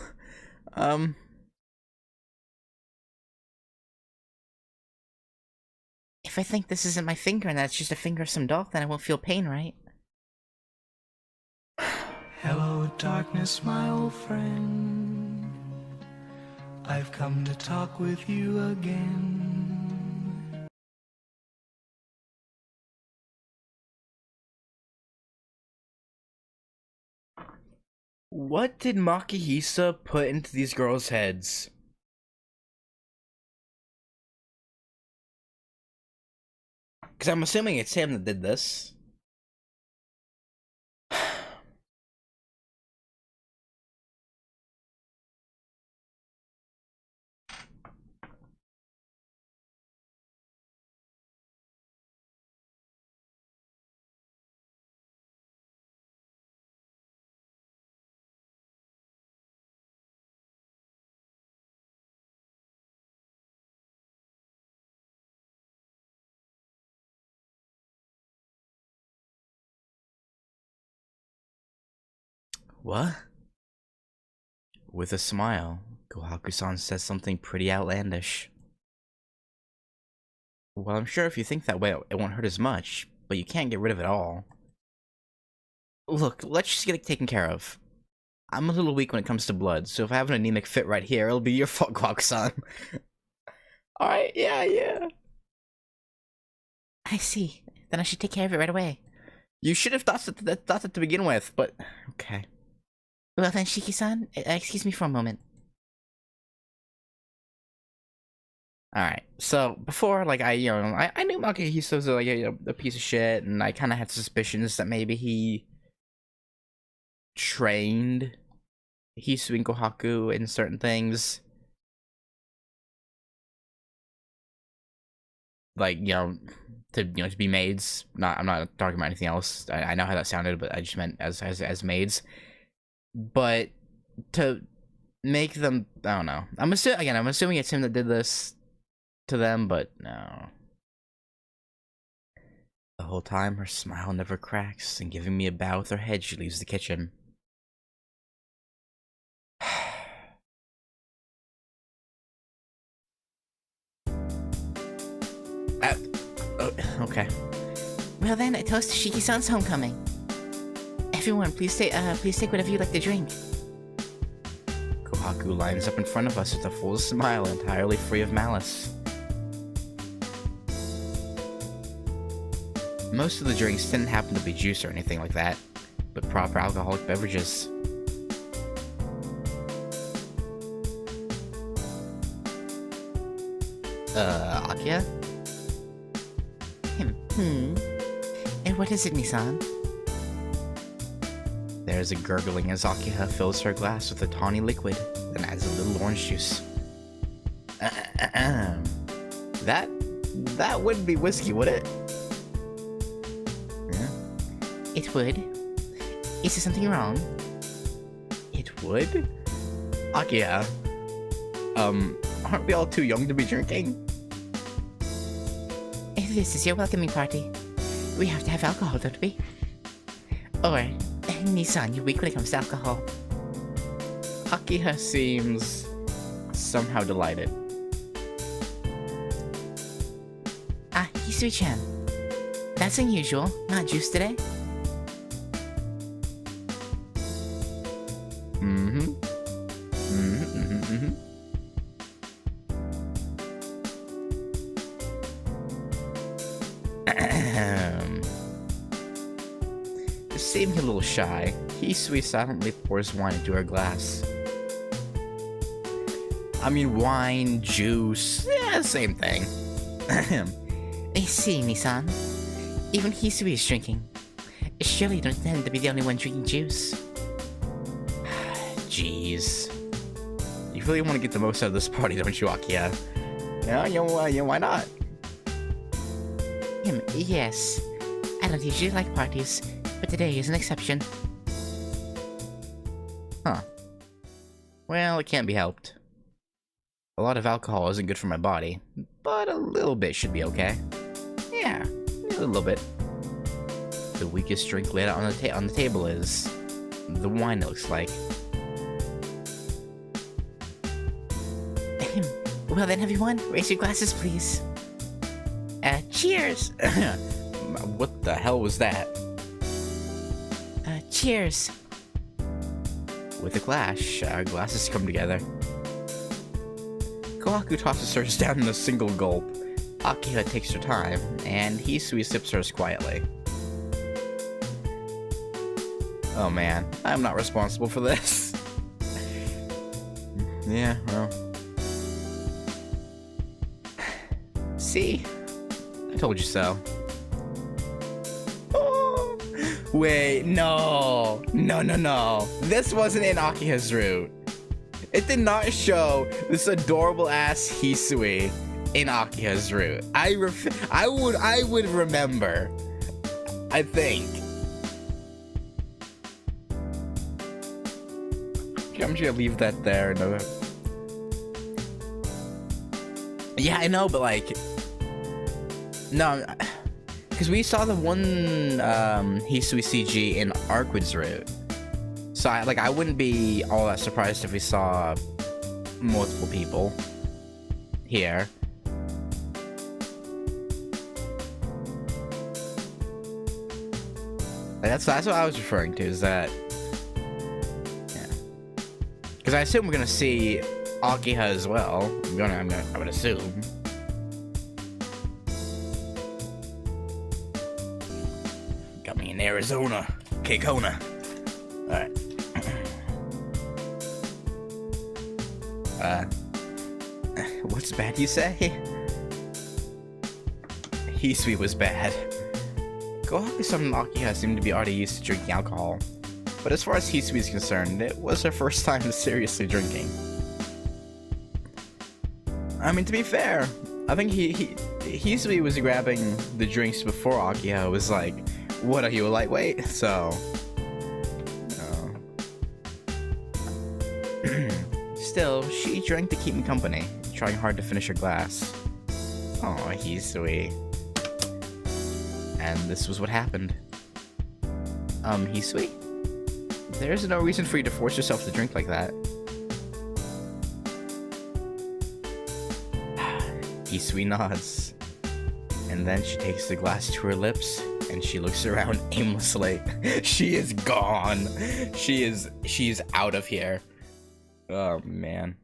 If I think this isn't my finger and that's just a finger of some dog, then I won't feel pain, right? Hello, darkness, my old friend. I've come to talk with you again. What did Makihisa put into these girls' heads? Because I'm assuming it's him that did this. What? With a smile, Kohaku-san says something pretty outlandish. Well, I'm sure if you think that way, it won't hurt as much, but you can't get rid of it all. Look, let's just get it taken care of. I'm a little weak when it comes to blood, so if I have an anemic fit right here, it'll be your fault, Kohaku-san. Alright, yeah. I see. Then I should take care of it right away. You should have thought that to begin with, but okay. Well then, Shiki-san, excuse me for a moment. Alright, so before, like, I knew Makihisa was like a piece of shit, and I kind of had suspicions that maybe he trained Hisui and Kohaku in certain things. Like, to be maids. I'm not talking about anything else. I know how that sounded, but I just meant as maids. But to make them, I don't know. I'm assuming it's him that did this to them, but no. The whole time, her smile never cracks, and giving me a bow with her head, she leaves the kitchen. Okay. Well then, a toast to Shiki-san's homecoming. Everyone, please take whatever you'd like to drink. Kohaku lines up in front of us with a full smile, entirely free of malice. Most of the drinks didn't happen to be juice or anything like that, but proper alcoholic beverages. Akia? And what is it, Nissan? There's a gurgling as Akiha fills her glass with a tawny liquid, then adds a little orange juice. That wouldn't be whiskey, would it? Yeah. It would. Is there something wrong? It would? Akiha, aren't we all too young to be drinking? This is your welcoming party. We have to have alcohol, don't we? Or, Nissan, you're weak when it comes to alcohol. Akiha seems somehow delighted. Hisui-chan. That's unusual. Not juice today? Seeming a little shy, Hisui silently pours wine into her glass. I mean, wine, juice, yeah, same thing. I see, Nissan. Even Hisui is drinking. Surely you don't intend to be the only one drinking juice. Jeez. You really want to get the most out of this party, don't you, Akiya? Yeah, why not? Yes. I don't usually like parties, but today is an exception. Huh. Well, it can't be helped. A lot of alcohol isn't good for my body, but a little bit should be okay. Yeah, a little bit. The weakest drink laid out on the table is the wine, it looks like. Well then, everyone, raise your glasses, please. Cheers! What the hell was that? Cheers! With a clash, our glasses come together. KOHAKU tosses hers down in a single gulp. Akiha takes her time, and Hisui sips hers quietly. Oh man, I'm not responsible for this. Yeah, well. See? I told you so. Oh, wait, no. No. This wasn't in Akiha's route. It did not show this adorable ass Hisui in Akiha's route. I would remember. I think. I'm just gonna leave that there. No. Yeah, I know, but like, no, because we saw the one Hisui CG in Arkwood's route. So I wouldn't be all that surprised if we saw multiple people here. That's what I was referring to, is that, yeah. Because I assume we're gonna see Akiha as well. I would assume. Got me in Arizona, K-Kona. Alright. What's bad, you say? Hisui was bad. KOHAKU-san and Akiha seem to be already used to drinking alcohol. But as far as Hisui is concerned, it was her first time seriously drinking. I mean, to be fair, I think Hisui was grabbing the drinks before Akiha was like, what, are you a lightweight? So... Still, she drank to keep me company, trying hard to finish her glass. Oh, Hisui. And this was what happened. Hisui? There's no reason for you to force yourself to drink like that. Hisui nods. And then she takes the glass to her lips, and she looks around aimlessly. She is gone. She's out of here. Oh, man.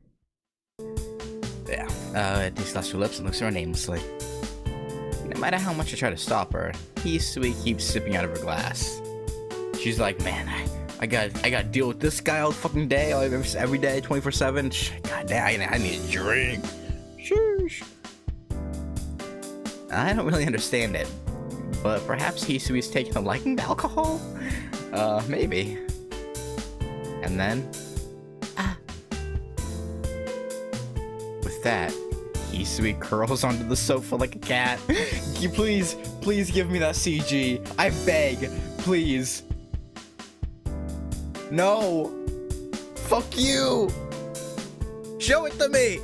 Yeah. Takes the glass to her lips and looks around aimlessly. No matter how much I try to stop her, Hisui keeps sipping out of her glass. She's like, man, I gotta deal with this guy all fucking day, every day, 24/7. God damn, I need a drink. Sheesh. I don't really understand it, but perhaps Hisui's taking a liking to alcohol? Maybe. And then... With that, Hisui curls onto the sofa like a cat. Please give me that CG. I beg, please. No! Fuck you! Show it to me!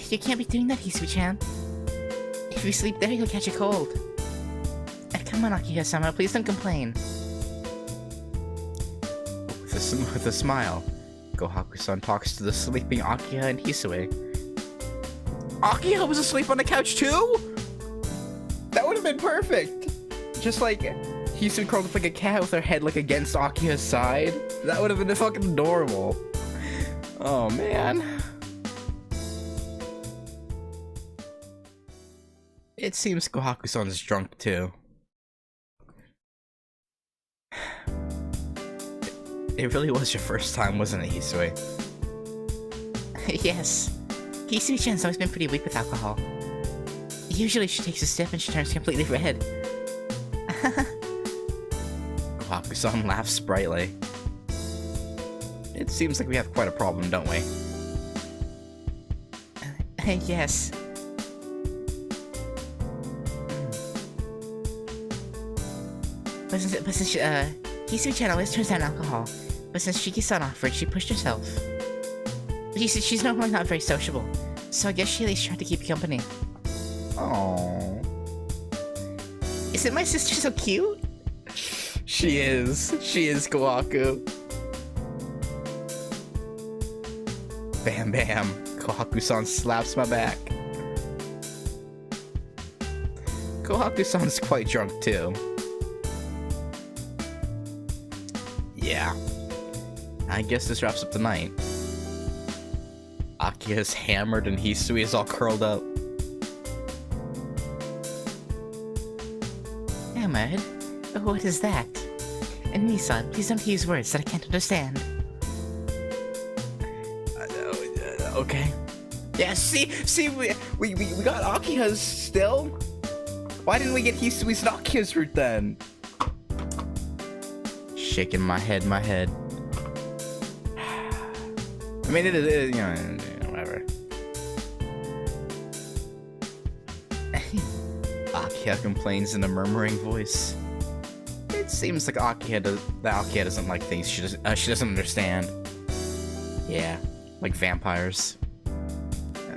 You can't be doing that, Hisui-chan. If you sleep there, you'll catch a cold. Come on, Akiha-sama, please don't complain. With a smile, KOHAKU-san talks to the sleeping Akiha and Hisui. Akiha was asleep on the couch too? That would have been perfect. Just like Hisui curled up like a cat with her head like against Akiha's side. That would have been fucking adorable. Oh man. It seems Kohaku-san's drunk too. It really was your first time, wasn't it, Hisui? Yes. Hisui-chan's always been pretty weak with alcohol. Usually she takes a sip and she turns completely red. Kohaku-san laughs brightly. It seems like we have quite a problem, don't we? Yes. But since Hisui-chan always turns down alcohol. But since Shiki-san offered, she pushed herself. She's normally not very sociable, so I guess she at least tried to keep company. Oh. Isn't my sister so cute? She is. She is Kohaku. Bam bam. Kohaku-san slaps my back. Kohaku-san's quite drunk too. Yeah. I guess this wraps up the night. Akiha's hammered and Hisui is all curled up. Hammered? What is that? And Nissan, please don't use words that I can't understand. Okay. Yeah, see, we got Akiha's still? Why didn't we get Hisui's and Akiha's route then? Shaking my head. I mean, it is, you know, whatever. Akiha complains in a murmuring voice. It seems like Akiha doesn't like things she doesn't understand. Yeah, like vampires.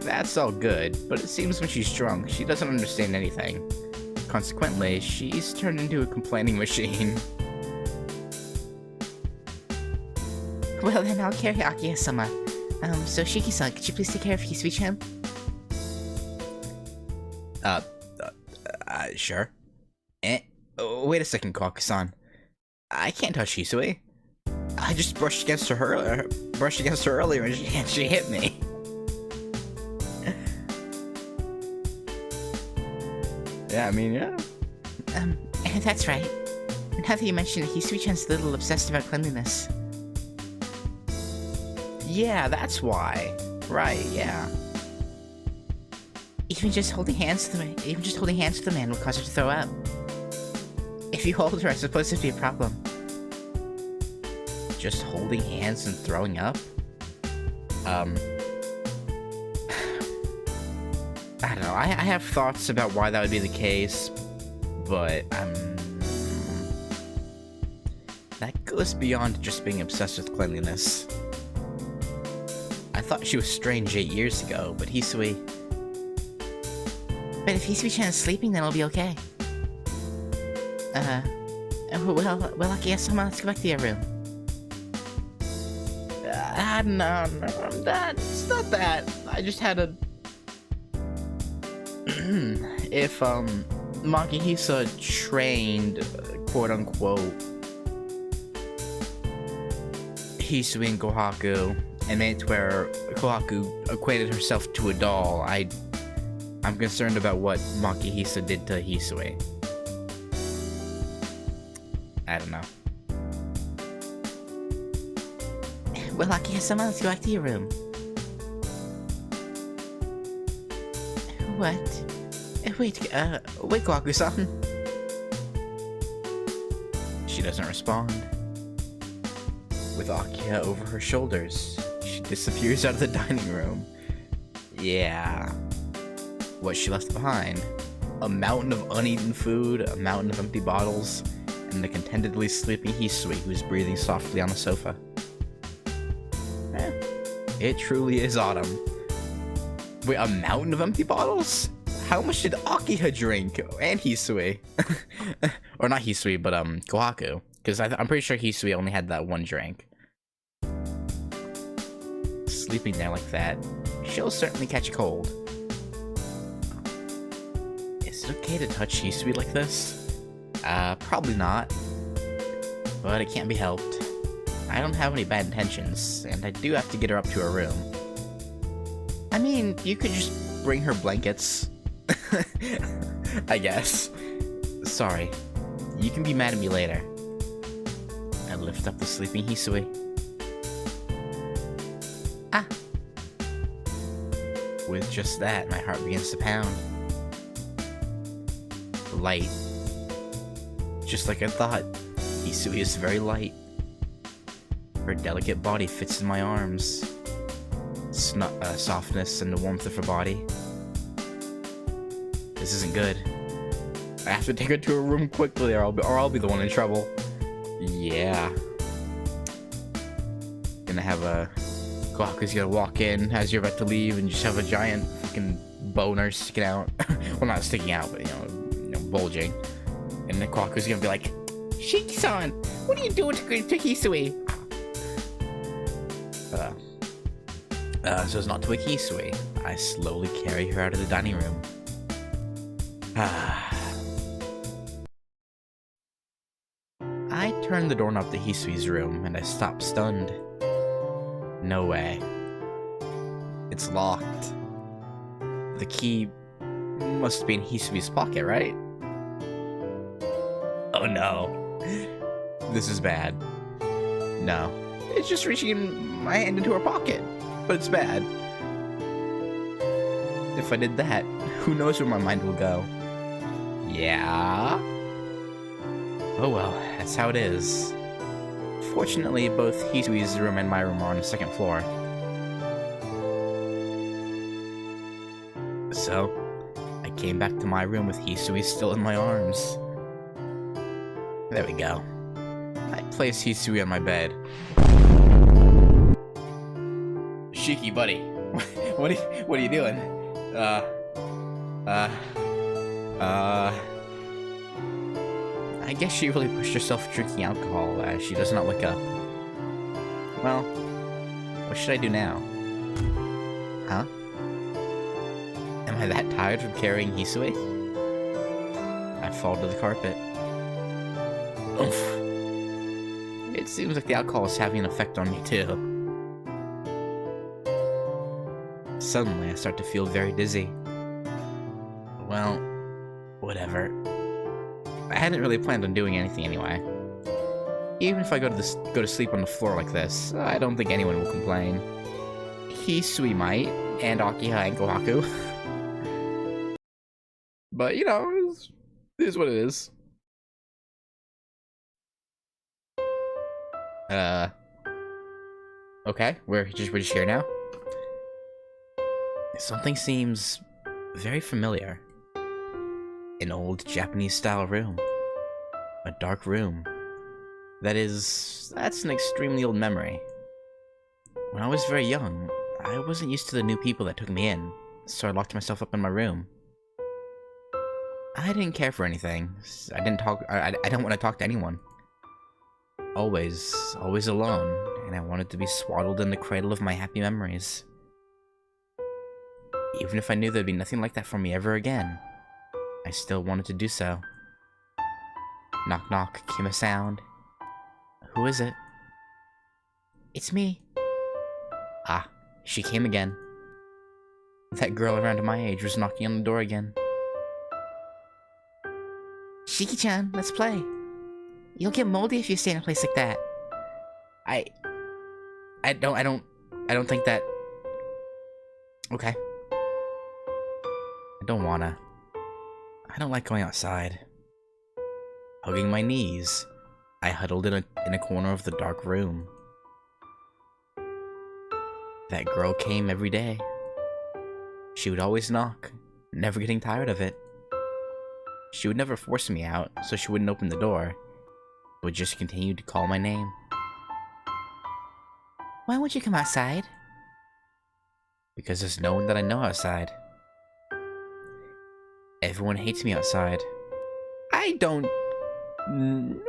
That's all good, but it seems when she's drunk, she doesn't understand anything. Consequently, she's turned into a complaining machine. Well then, I'll carry Akiha-sama. So Shiki-san, could you please take care of Hisui-chan? Sure. Wait a second, Kohaku-san. I can't touch Hisui. I just brushed against her earlier and she hit me. Yeah, I mean, yeah. That's right. Now that you mention it, Hisui-chan's a little obsessed about cleanliness. Yeah, that's why. Right, yeah. Even just holding hands with the man will cause her to throw up. If you hold her, I suppose it'd be a problem. Just holding hands and throwing up? I don't know. I have thoughts about why that would be the case, but that goes beyond just being obsessed with cleanliness. I thought she was strange 8 years ago, but Hisui... But if Hisui-chan is sleeping, then it'll be okay. Well, I guess let's go back to your room. No, it's not that. I just had a... If, Makihisa trained, quote-unquote, Hisui and Kohaku, and made it to where Kohaku equated herself to a doll, I'm concerned about what Makihisa did to Hisui. I don't know. Well, Akiha-sama, let's go back to your room. What? Wait, Kohaku-san. She doesn't respond. With Akiha over her shoulders, she disappears out of the dining room. Yeah. What she left behind? A mountain of uneaten food, a mountain of empty bottles, and the contentedly sleeping Hisui who's breathing softly on the sofa. It truly is autumn. Wait, a mountain of empty bottles? How much did Akiha drink? And Hisui? Or not Hisui, but Kohaku. Because I'm pretty sure Hisui only had that one drink. Sleeping there like that, she'll certainly catch a cold. okay to touch Hisui like this? Probably not. But it can't be helped. I don't have any bad intentions, and I do have to get her up to her room. I mean, you could just bring her blankets. I guess. Sorry. You can be mad at me later. I lift up the sleeping Hisui. Ah. With just that, my heart begins to pound. Light. Just like I thought, Hisui is very light. Her delicate body fits in my arms. Softness and the warmth of her body. This isn't good. I have to take her to her room quickly, or I'll be the one in trouble. Yeah. Gonna have a KOHAKU's gonna walk in as you're about to leave and just have a giant fucking boner sticking out. Well, not sticking out, but you know, bulging. And the KOHAKU's gonna be like, Shiki-san, what are you doing to Hisui? So as not to wake Hisui, I slowly carry her out of the dining room. I turn the doorknob to Hisui's room and I stop stunned. No way. It's locked. The key must be in Hisui's pocket, right? Oh no. This is bad. No. It's just reaching my hand into her pocket. But it's bad. If I did that, who knows where my mind will go. Yeah? Oh well, that's how it is. Fortunately, both Hisui's room and my room are on the second floor. So, I came back to my room with Hisui still in my arms. There we go. I placed Hisui on my bed. Shiki, buddy, what are you doing? I guess she really pushed herself drinking alcohol as she does not wake up. Well, what should I do now? Huh? Am I that tired from carrying Hisui? I fall to the carpet. Oof. It seems like the alcohol is having an effect on me too. Suddenly, I start to feel very dizzy. Well, whatever. I hadn't really planned on doing anything anyway. Even if I go to sleep on the floor like this, I don't think anyone will complain. Hisui might, and Akiha and KOHAKU. But, you know, it is what it is. Okay, we're just here now. Something seems very familiar. An old Japanese-style room. A dark room. That's an extremely old memory. When I was very young, I wasn't used to the new people that took me in, so I locked myself up in my room. I didn't care for anything. I didn't want to talk to anyone. Always alone, and I wanted to be swaddled in the cradle of my happy memories. Even if I knew there'd be nothing like that for me ever again, I still wanted to do so. Knock knock, came a sound. Who is it? It's me. Ah, she came again. That girl around my age was knocking on the door again. Shiki-chan, let's play. You'll get moldy if you stay in a place like that. I don't think that... Okay. I don't wanna. I don't like going outside. Hugging my knees, I huddled in a corner of the dark room. That girl came every day. She would always knock, never getting tired of it. She would never force me out, so she wouldn't open the door, but just continue to call my name. Why won't you come outside? Because there's no one that I know outside. Everyone hates me outside. I don't know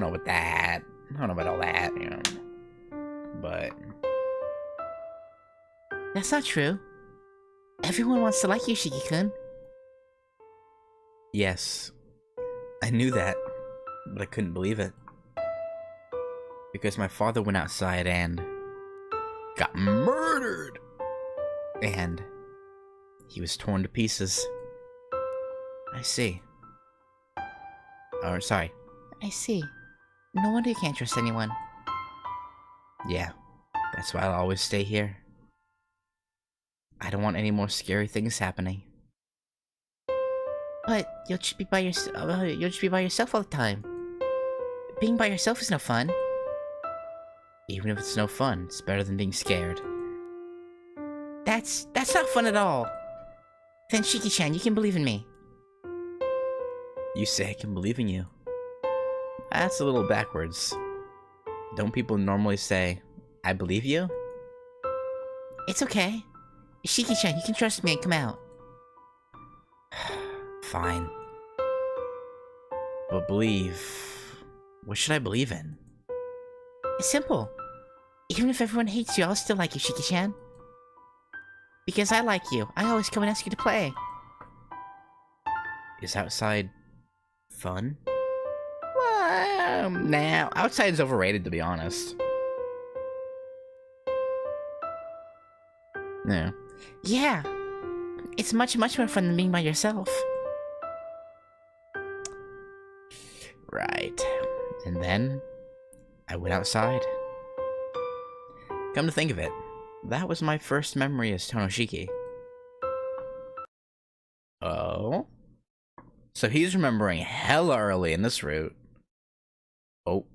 about that. I don't know about all that, you know. But... That's not true. Everyone wants to like you, Shiki-kun. Yes, I knew that, but I couldn't believe it. Because my father went outside and got murdered! And he was torn to pieces. I see. Or, sorry. I see. No wonder you can't trust anyone. Yeah, that's why I'll always stay here. I don't want any more scary things happening. But you'll just be by yourself all the time. Being by yourself is no fun. Even if it's no fun, it's better than being scared. That's not fun at all. Then Shiki-chan, you can believe in me. You say I can believe in you. That's a little backwards. Don't people normally say, I believe you? It's okay. Shiki-chan, you can trust me and come out. Fine. But believe... What should I believe in? It's simple. Even if everyone hates you, I'll still like you, Shiki-chan. Because I like you. I always come and ask you to play. Is outside... fun? Well, nah, outside's overrated, to be honest. Yeah. Yeah. It's much more fun than being by yourself. Right. And then, I went outside. Come to think of it, that was my first memory as Tonoshiki. Oh? So he's remembering hella early in this route. Oh.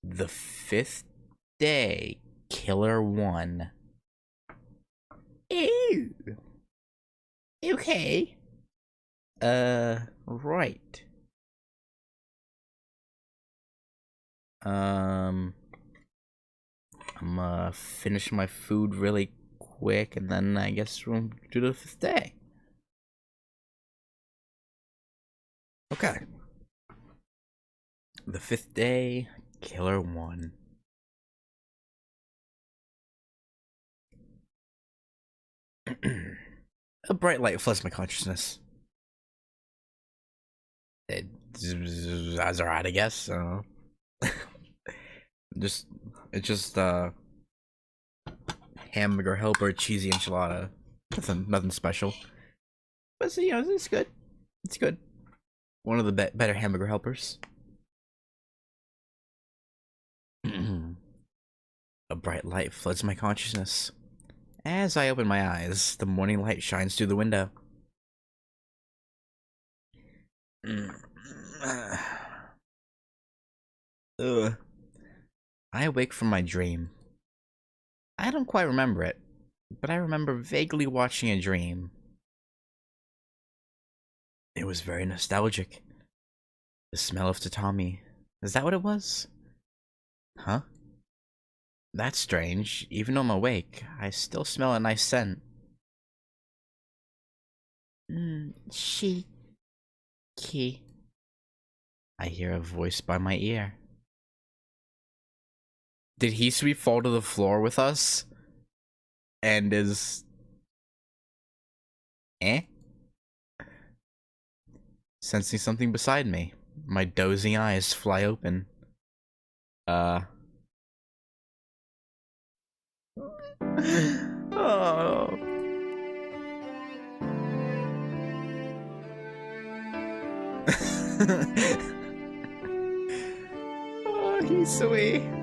The 5th day, Killer 1. Ew. Okay. Right. I'm gonna finish my food really quick, and then I guess we'll do the 5th day. Okay. The 5th day, Killer 1. A bright light floods my consciousness. That's alright, I guess. It's just hamburger helper, cheesy enchilada. Nothing special. But so, it's good. It's good. One of the better hamburger helpers. A bright light floods my consciousness. As I open my eyes, the morning light shines through the window. Ugh. I awake from my dream. I don't quite remember it, but I remember vaguely watching a dream. It was very nostalgic. The smell of tatami. Is that what it was? Huh? That's strange. Even though I'm awake, I still smell a nice scent. Shiki. I hear a voice by my ear. Did Hisui fall to the floor with us? And is... Sensing something beside me. My dozing eyes fly open. Oh. Oh, Hisui.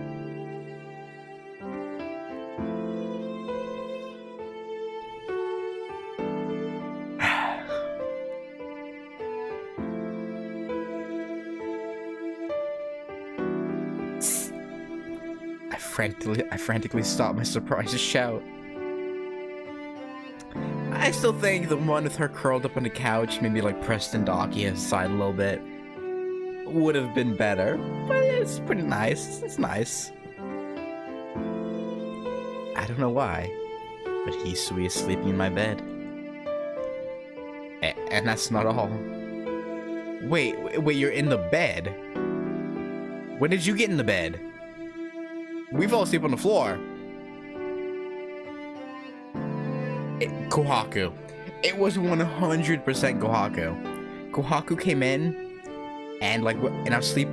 I frantically stopped my surprised shout. I still think the one with her curled up on the couch, maybe like Preston Docky aside a little bit, would have been better. But it's pretty nice. It's nice. I don't know why, but Hisui is sleeping in my bed. And that's not all. Wait, you're in the bed? When did you get in the bed? We fell asleep on the floor. KOHAKU. It was 100% Kohaku. Kohaku came in, and like in our sleep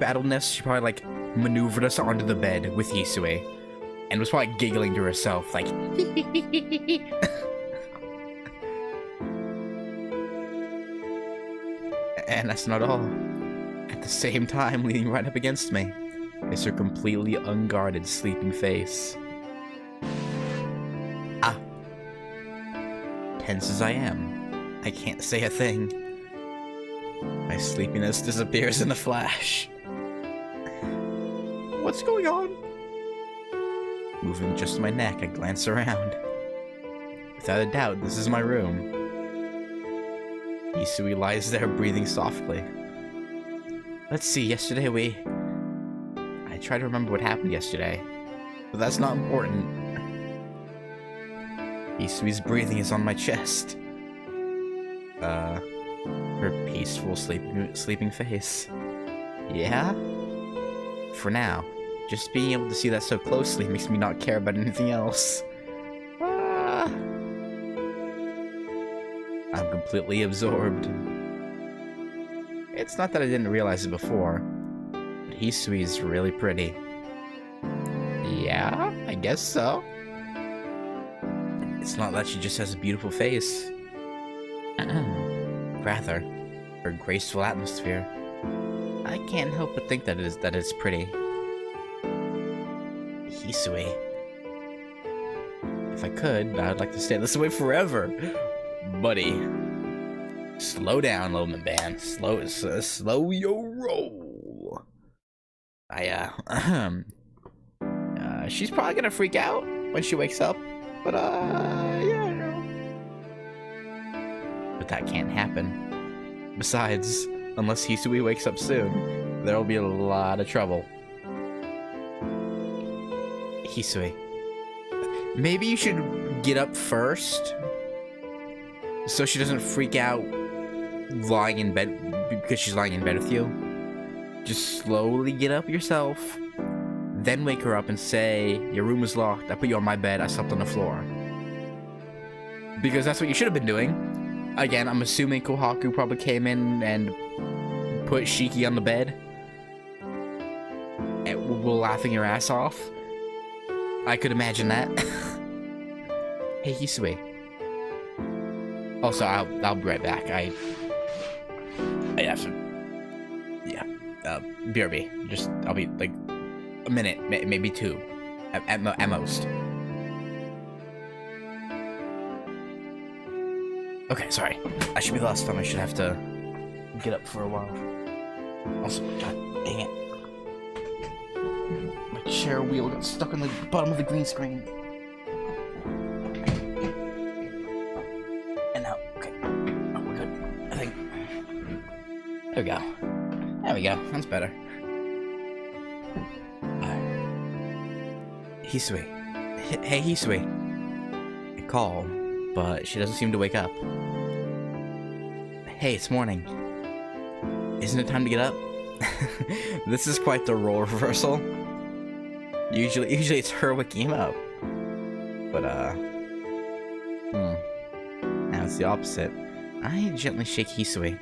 idleness, she probably like maneuvered us onto the bed with Hisui, and was probably giggling to herself like. And that's not all. At the same time, leaning right up against me is her completely unguarded sleeping face. Tense as I am, I can't say a thing. My sleepiness disappears in a flash. What's going on? Moving just my neck, I glance around. Without a doubt, this is my room. Hisui lies there breathing softly. Let's see, yesterday I try to remember what happened yesterday, but that's not important. Hisui's breathing is on my chest. Her peaceful sleeping face. Yeah? For now, just being able to see that so closely makes me not care about anything else. I'm completely absorbed. It's not that I didn't realize it before, but Hisui is really pretty. Yeah, I guess so. It's not that she just has a beautiful face. Rather, her graceful atmosphere. I can't help but think that it's pretty. Hisui. If I could, I'd like to stay this way forever. Buddy. Slow down, Loman Band. Slow your roll. She's probably gonna freak out when she wakes up. But, yeah, I know. But that can't happen. Besides, unless Hisui wakes up soon, there'll be a lot of trouble. Hisui. Maybe you should get up first, so she doesn't freak out lying in bed, because she's lying in bed with you. Just slowly get up yourself. Then wake her up and say, your room was locked, I put you on my bed, I slept on the floor. Because that's what you should have been doing. Again, I'm assuming Kohaku probably came in and put Shiki on the bed. And we're laughing your ass off. I could imagine that. Hey, Hisui. Also, I'll be right back. I have to... Yeah. BRB. Just, I'll be, like... a minute, maybe two, at most. Okay, sorry. I should be the last time I should have to get up for a while. Also, god dang it. My chair wheel got stuck on the bottom of the green screen. And now, okay. Oh, we're good. I think. There we go. There we go. That's better. Hisui. Hey, Hisui. I call, but she doesn't seem to wake up. Hey, it's morning. Isn't it time to get up? This is quite the role reversal. Usually it's her waking him up. But, now it's the opposite. I gently shake Hisui.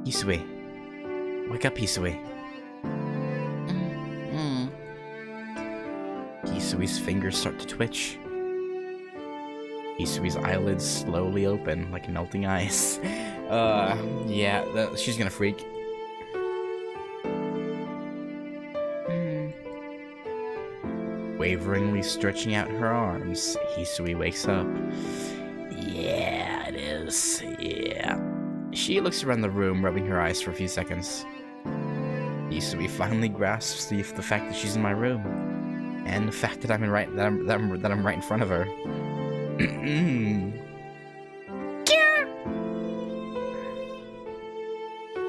Hisui. Wake up, Hisui. Hisui's fingers start to twitch. Hisui's eyelids slowly open like melting ice. Yeah, she's gonna freak. Waveringly stretching out her arms, Hisui wakes up. Yeah, it is. Yeah. She looks around the room, rubbing her eyes for a few seconds. Hisui finally grasps the fact that she's in my room. And the fact that I'm right in front of her.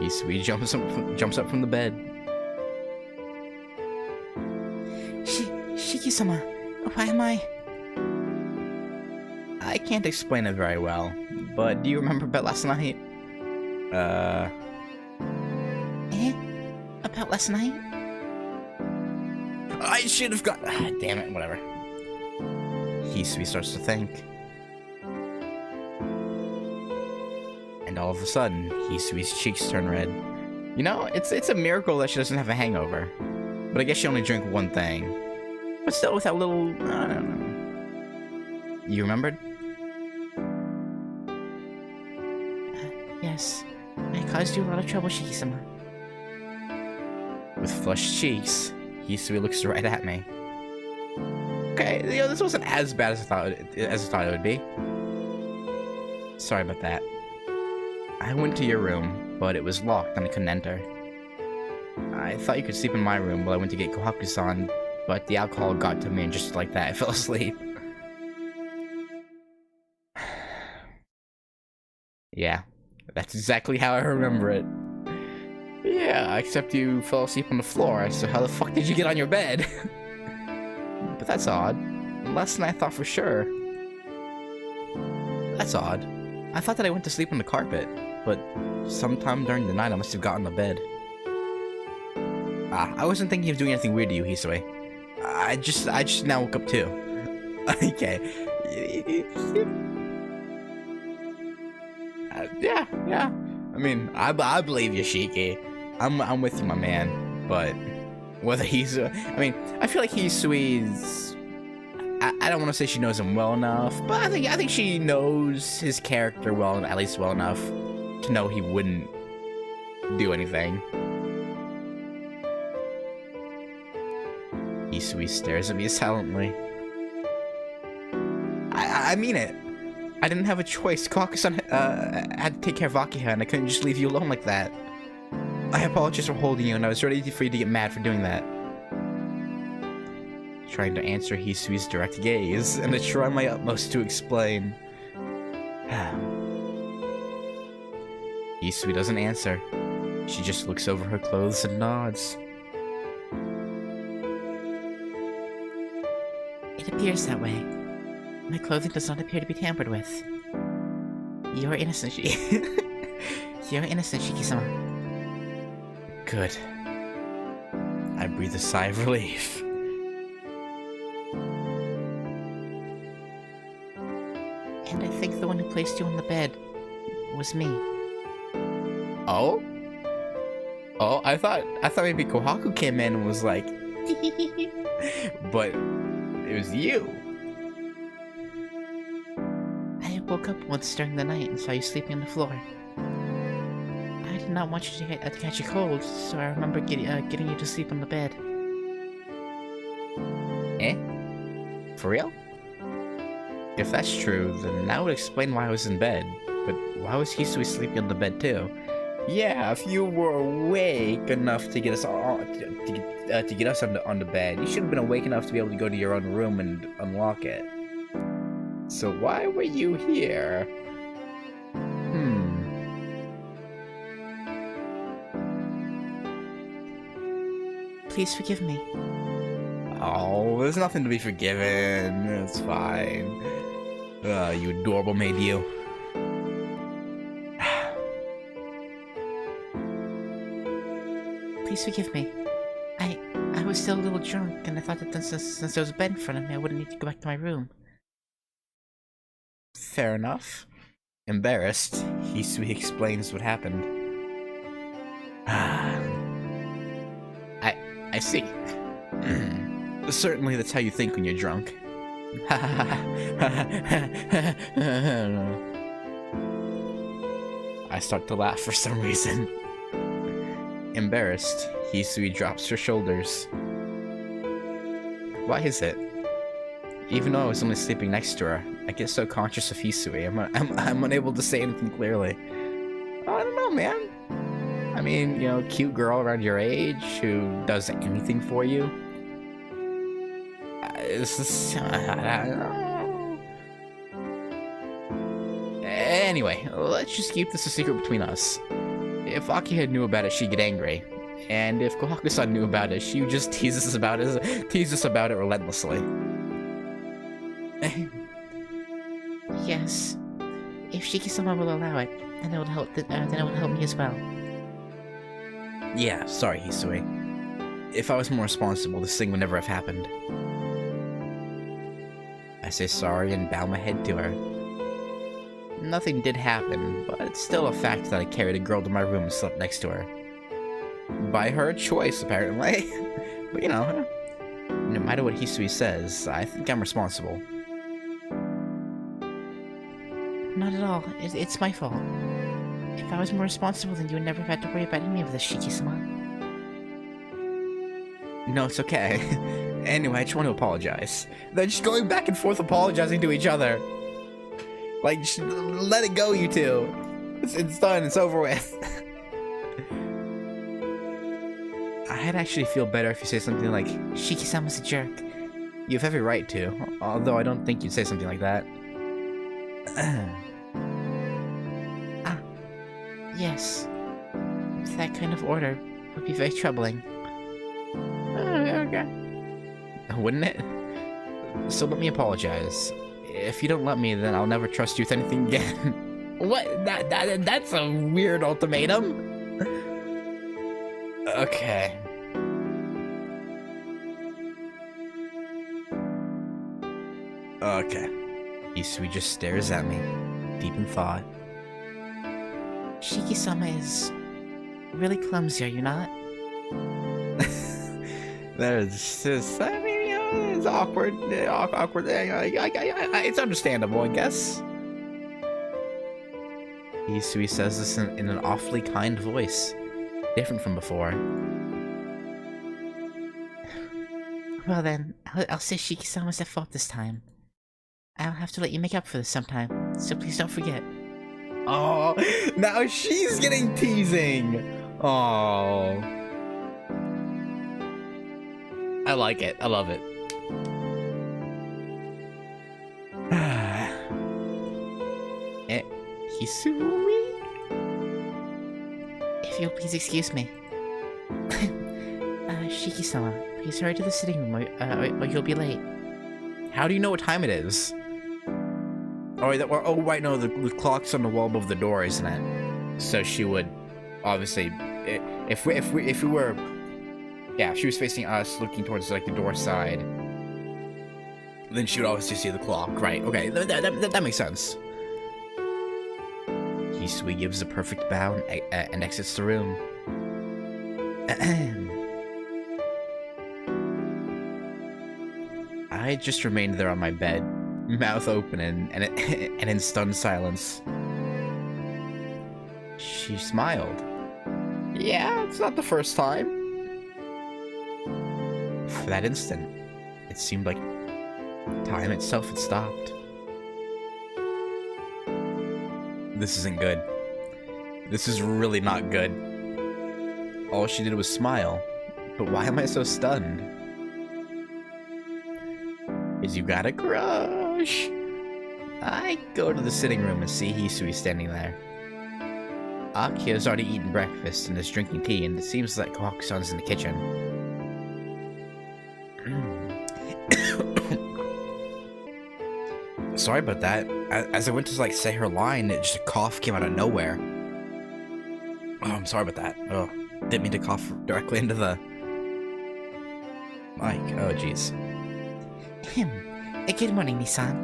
Hisui jumps up from the bed. Shiki-sama, why am I... I can't explain it very well, but do you remember about last night? About last night? I should have got... damn it, whatever. Hisui starts to think. all of a sudden, Hisui's cheeks turn red. You know, it's a miracle that she doesn't have a hangover. But I guess she only drank one thing. But still, with that little, I don't know. You remembered? Yes. I caused you a lot of trouble, Shiki-sama. With flushed cheeks, Hisui looks right at me. Okay, you know, this wasn't as bad as I thought it would be. Sorry about that. I went to your room, but it was locked and I couldn't enter. I thought you could sleep in my room while I went to get Kohaku-san, but the alcohol got to me and just like that, I fell asleep. Yeah, that's exactly how I remember it. Yeah, except you fell asleep on the floor, so how the fuck did you get on your bed? But that's odd. Less than I thought for sure. That's odd. I thought that I went to sleep on the carpet, but sometime during the night I must have gotten to bed. I wasn't thinking of doing anything weird to you, Hisui. I just now woke up too. Okay. Yeah. I mean, I believe you, Shiki. I'm with you, my man. But whether he's, I mean, I feel like Hisui's. I don't want to say she knows him well enough, but I think she knows his character well, at least well enough to know he wouldn't do anything. Hisui stares at me silently. I mean it. I didn't have a choice. Kohaku-san had to take care of Akiha, and I couldn't just leave you alone like that. I apologize for holding you, and I was ready for you to get mad for doing that. Trying to answer Hisui's direct gaze, and I try my utmost to explain. Hisui doesn't answer. She just looks over her clothes and nods. It appears that way. My clothing does not appear to be tampered with. You're innocent, You're innocent, Shiki-sama. Good. I breathe a sigh of relief. And I think the one who placed you on the bed was me. Oh? Oh, I thought maybe Kohaku came in and was like, but it was you. I woke up once during the night and saw you sleeping on the floor. I did not want you to catch a cold, so I remember getting you to sleep on the bed. Eh? For real? If that's true, then that would explain why I was in bed. But why was Hisui sleeping on the bed too? Yeah, if you were awake enough to get us to get us on the bed, you should have been awake enough to be able to go to your own room and unlock it. So why were you here? Please forgive me. Oh, there's nothing to be forgiven. It's fine. You adorable maid, you. Please forgive me. I was still a little drunk, and I thought that since there was a bed in front of me, I wouldn't need to go back to my room. Fair enough. Embarrassed, Hisui explains what happened. I see. Certainly that's how you think when you're drunk. I start to laugh for some reason. Embarrassed, Hisui drops her shoulders. Why is it? Even though I was only sleeping next to her, I get so conscious of Hisui, I'm unable to say anything clearly. I don't know, man. I mean, you know, cute girl around your age who does anything for you. I don't know. Anyway, let's just keep this a secret between us. If Akiha knew about it, she'd get angry. And if Kohaku-san knew about it, she would just tease us about it relentlessly. Yes. If Shiki-sama will allow it, then it will help. Then it will help me as well. Yeah, sorry, Hisui. If I was more responsible, this thing would never have happened. I say sorry and bow my head to her. nothing did happen, but it's still a fact that I carried a girl to my room and slept next to her. By her choice, apparently. But you know, no matter what Hisui says, I think I'm responsible. Not at all. It's my fault. If I was more responsible, then you would never have had to worry about any of this, Shiki-sama. No, it's okay. Anyway, I just want to apologize. They're just going back and forth apologizing to each other. Like, just let it go, you two. It's done, it's over with. I'd actually feel better if you say something like, Shiki-sama's a jerk. you have every right to, although I don't think you'd say something like that. Yes. That kind of order would be very troubling. Okay. Wouldn't it? So let me apologize. If you don't let me, then I'll never trust you with anything again. What? That's a weird ultimatum. Okay. Okay. Hisui just stares at me, deep in thought. Shiki-sama is really clumsy, are you not? There's just, I mean, you know, it's awkward. Awkward. It's understandable, I guess. Hisui says this in an awfully kind voice, different from before. Well then, I'll say Shiki-sama's at fault this time. I'll have to let you make up for this sometime, so please don't forget. Oh, now she's getting teasing. Oh, I like it. I love it. Hisui? If you'll please excuse me. Shiki-sama, please hurry to the sitting room or you'll be late. How do you know what time it is? Oh, right, no, the clock's on the wall above the door, isn't it? So she would, obviously, if we were, yeah, if she was facing us, looking towards, like, the door side, then she would obviously see the clock, right? Okay, that makes sense. Hisui gives a perfect bow and exits the room. I just remained there on my bed, mouth open and in stunned silence. She smiled. Yeah, it's not the first time. For that instant, it seemed like time itself had stopped. This isn't good. This is really not good. All she did was smile. But why am I so stunned? Is you got a crush? I go to the sitting room and see Hisui standing there. Akia's already eaten breakfast and is drinking tea, and it seems like Kohaku-san's in the kitchen. Sorry about that. As I went to like say her line, just a cough came out of nowhere. Oh, I'm sorry about that. Oh, didn't mean to cough directly into the mic. Oh, jeez. Good morning, Nissan.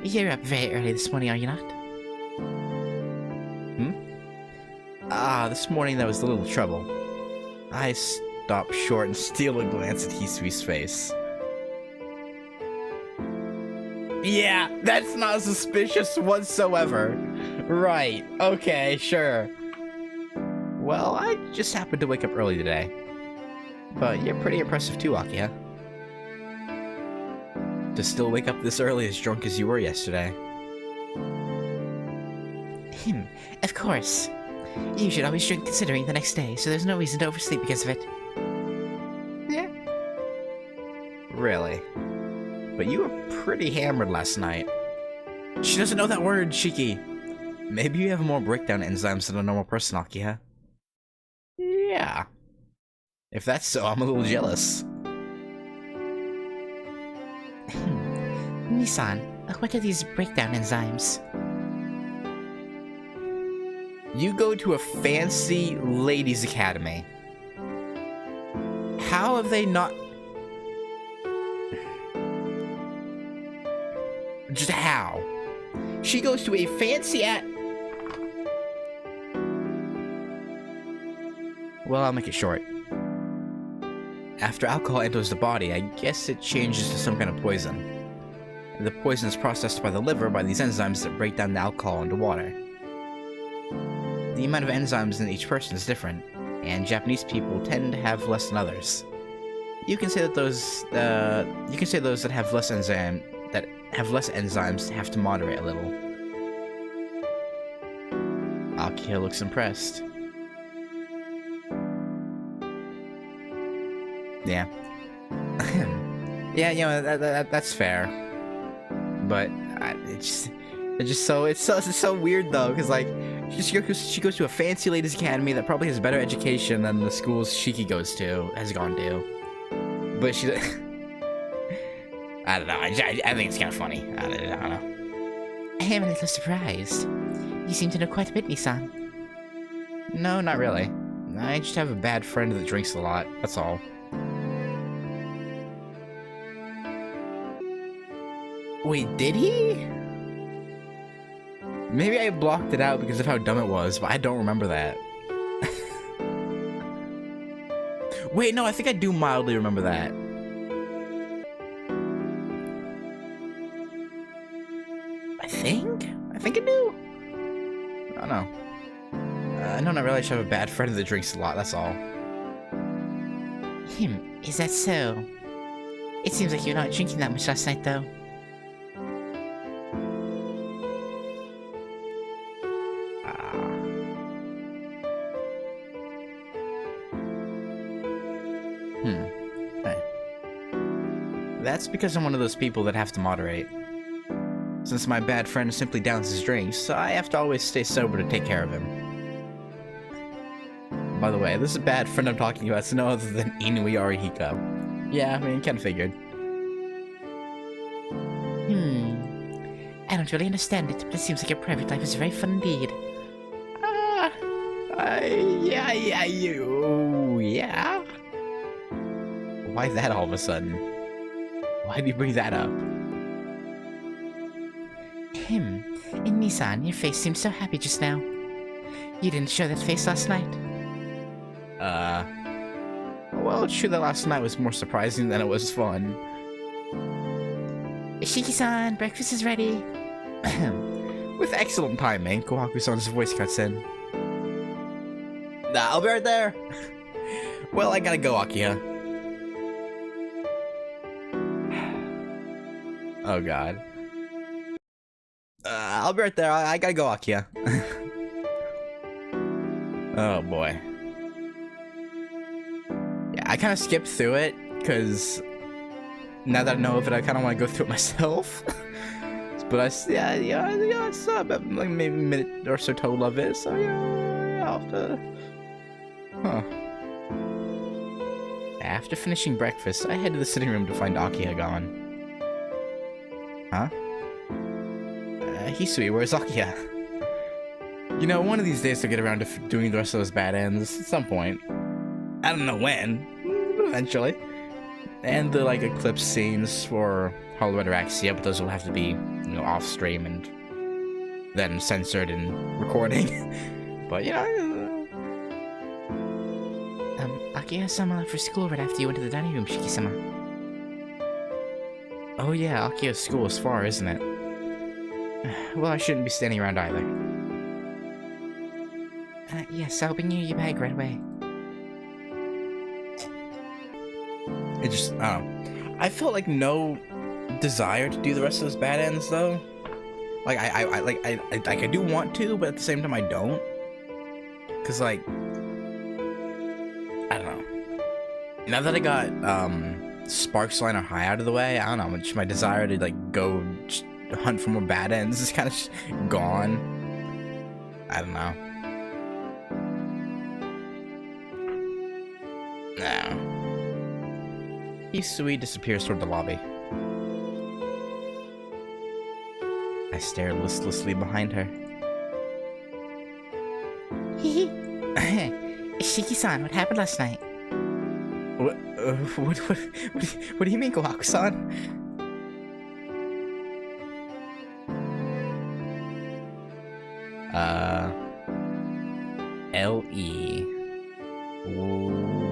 You're up very early this morning, are you not? This morning there was a little trouble. I stopped short and steal a glance at Hisui's face. Yeah, that's not suspicious whatsoever. Right, okay, sure. Well, I just happened to wake up early today. But you're pretty impressive too, Akiha. To still wake up this early as drunk as you were yesterday. Of course. You should always drink considering the next day, so there's no reason to oversleep because of it. Yeah. Really? But you were pretty hammered last night. She doesn't know that word, Shiki. Maybe you have more breakdown enzymes than a normal person, Akiha. Yeah. If that's so, I'm a little jealous. Nissan, what are these breakdown enzymes? You go to a fancy ladies' academy. How have they not... Just how? She goes to a fancy Well, I'll make it short. After alcohol enters the body, I guess it changes to some kind of poison. The poison is processed by the liver by these enzymes that break down the alcohol into water. The amount of enzymes in each person is different, and Japanese people tend to have less than others. You can say that those that have less enzymes have to moderate a little. Akio looks impressed. Yeah. Yeah, you know, that's fair. But it's so weird though, because like she goes to a fancy ladies academy that probably has better education than the schools Shiki has gone to. But she, I don't know. I think it's kind of funny. I don't know. I am a little surprised. You seem to know quite a bit, Nissan. No, not really. I just have a bad friend that drinks a lot. That's all. Wait, did he? Maybe I blocked it out because of how dumb it was, but I don't remember that. Wait, no, I think I do mildly remember that. I think I do. I don't know. No, not really. I should have a bad friend that drinks a lot, that's all. Is that so? It seems like you're not drinking that much last night, though. That's because I'm one of those people that have to moderate. Since my bad friend simply downs his drinks, I have to always stay sober to take care of him. By the way, this is a bad friend I'm talking about, so no other than Inui Arihiko. Yeah, I mean, kinda figured. I don't really understand it, but it seems like your private life is very fun indeed. Yeah. Why that all of a sudden? Why'd you bring that up? In Nissan, your face seemed so happy just now. You didn't show that face last night. Well, it's true that last night was more surprising than it was fun. Shiki-san, breakfast is ready. With excellent timing, Kohaku-san's voice cuts in. Nah, I'll be right there. Well, I gotta go, Akiya. Oh god. I'll be right there. I gotta go, Akiya. Oh boy. Yeah, I kind of skipped through it because now that I know of it, I kind of want to go through it myself. But it's about like maybe a minute or so total of it. So yeah, I'll have to. Huh. After finishing breakfast, I head to the sitting room to find Akiya gone. Huh? Hisui, where's Akiya? You know, one of these days I'll get around to doing the rest of those bad ends at some point. I don't know when, but eventually. And the like eclipse scenes for Hollow Ataraxia, but those will have to be, you know, off stream and then censored and recording. But you know. Akiya-sama left for school right after you went to the dining room, Shiki-sama. Oh yeah, Akiya's school is far, isn't it? Well, I shouldn't be standing around either. Yes, I'll bring you your bag right away. It just, I felt like no desire to do the rest of those bad ends though. Like I do want to, but at the same time I don't. Cause like, I don't know. Now that I got Sparks Liner High out of the way, I don't know. Just my desire to like go hunt for more bad ends is kind of gone. I don't know. No. Hisui disappears toward the lobby. I stare listlessly behind her. Shiki-san, what happened last night? What do you mean, Kohaku-san?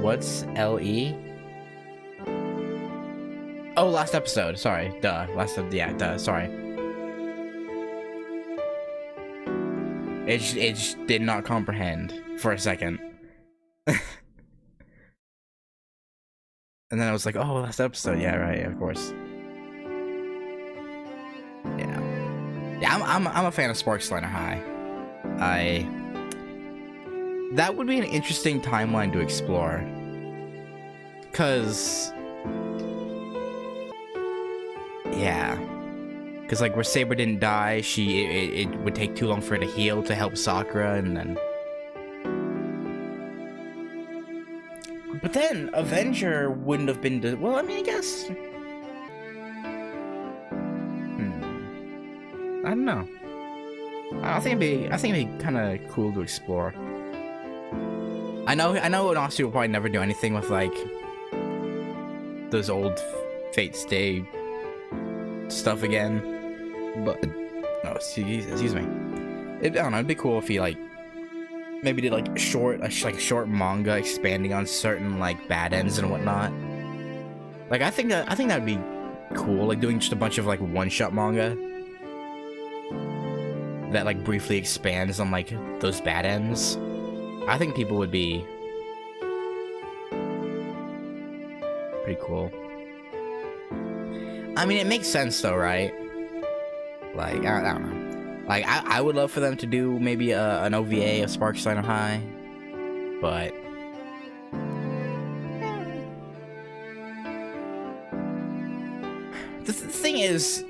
What's LE? Oh, last episode. Sorry. Duh. Yeah, duh. Sorry. It just did not comprehend for a second. And then I was like, oh, last episode. Yeah, right. Of course. Yeah. Yeah, I'm a fan of Sparks Liner High. That would be an interesting timeline to explore. Cause yeah. Cause like where Saber didn't die, it would take too long for her to heal to help Sakura, and then but then Avenger wouldn't have been well, I mean, I guess I don't know. I think it'd be kind of cool to explore. I know Nasu will probably never do anything with like those old Fate Stay stuff again, but no, excuse me. I don't know. It'd be cool if he like maybe did like a short manga expanding on certain like bad ends and whatnot. Like I think that'd be cool. Like doing just a bunch of like one-shot manga that like briefly expands on like those bad ends. I think people would be pretty cool. I mean, it makes sense though, right? Like, I don't know. Like, I would love for them to do maybe an OVA of Sparks Liner High, but the thing is,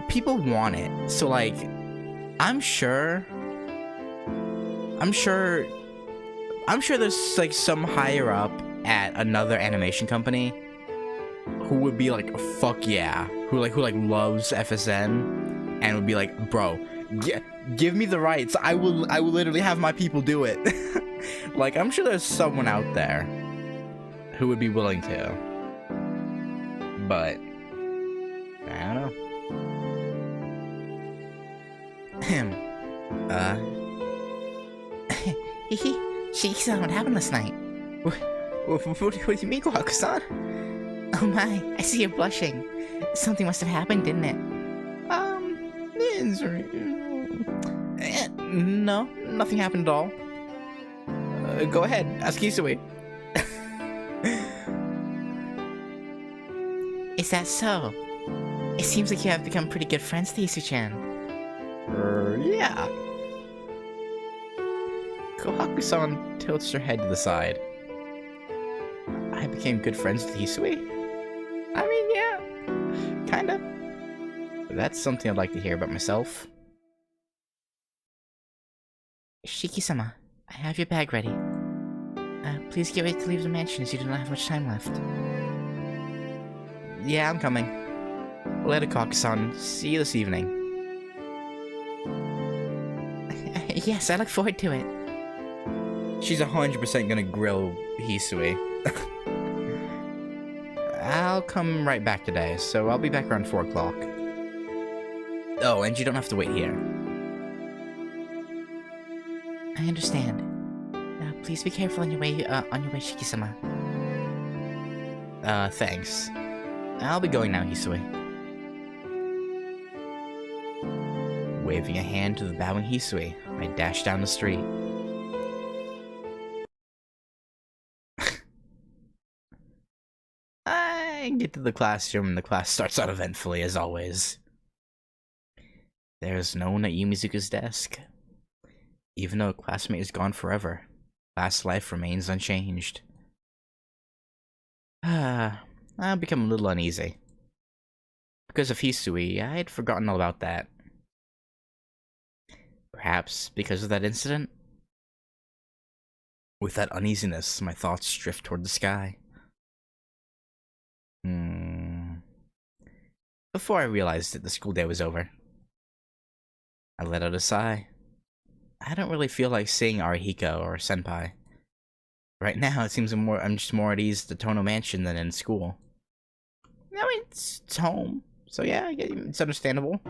people want it. So like, I'm sure there's like some higher up at another animation company who would be like, fuck yeah, who loves FSN and would be like, bro, give me the rights. I will literally have my people do it. Like, I'm sure there's someone out there who would be willing to, but I don't know. Shiki-san, what happened last night? What do you mean, Kohaku-san? Oh my, I see you're blushing. Something must have happened, didn't it? No, nothing happened at all. Go ahead, ask Hisui. Is that so? It seems like you have become pretty good friends with Hisui-chan. Yeah. Kohaku-san tilts her head to the side. I became good friends with Hisui? I mean, yeah. Kinda. That's something I'd like to hear about myself. Shiki-sama, I have your bag ready. Please get ready to leave the mansion as you do not have much time left. Yeah, I'm coming. Later, Kohaku-san. See you this evening. Yes, I look forward to it. She's 100% gonna grill Hisui. I'll come right back today, so I'll be back around 4 o'clock. Oh, and you don't have to wait here. I understand. Please be careful on your way, Shiki-sama. Thanks. I'll be going now, Hisui. Waving a hand to the bowing Hisui, I dash down the street. I get to the classroom and the class starts out eventfully as always. There's no one at Yumizuka's desk. Even though a classmate is gone forever, class life remains unchanged. I've become a little uneasy. Because of Hisui, I had forgotten all about that. Perhaps because of that incident? With that uneasiness, my thoughts drift toward the sky. Before I realized it, the school day was over. I let out a sigh. I don't really feel like seeing Arihiko or Senpai. Right now, it seems I'm just more at ease at the Tono Mansion than in school. I mean, it's home, so yeah, it's understandable.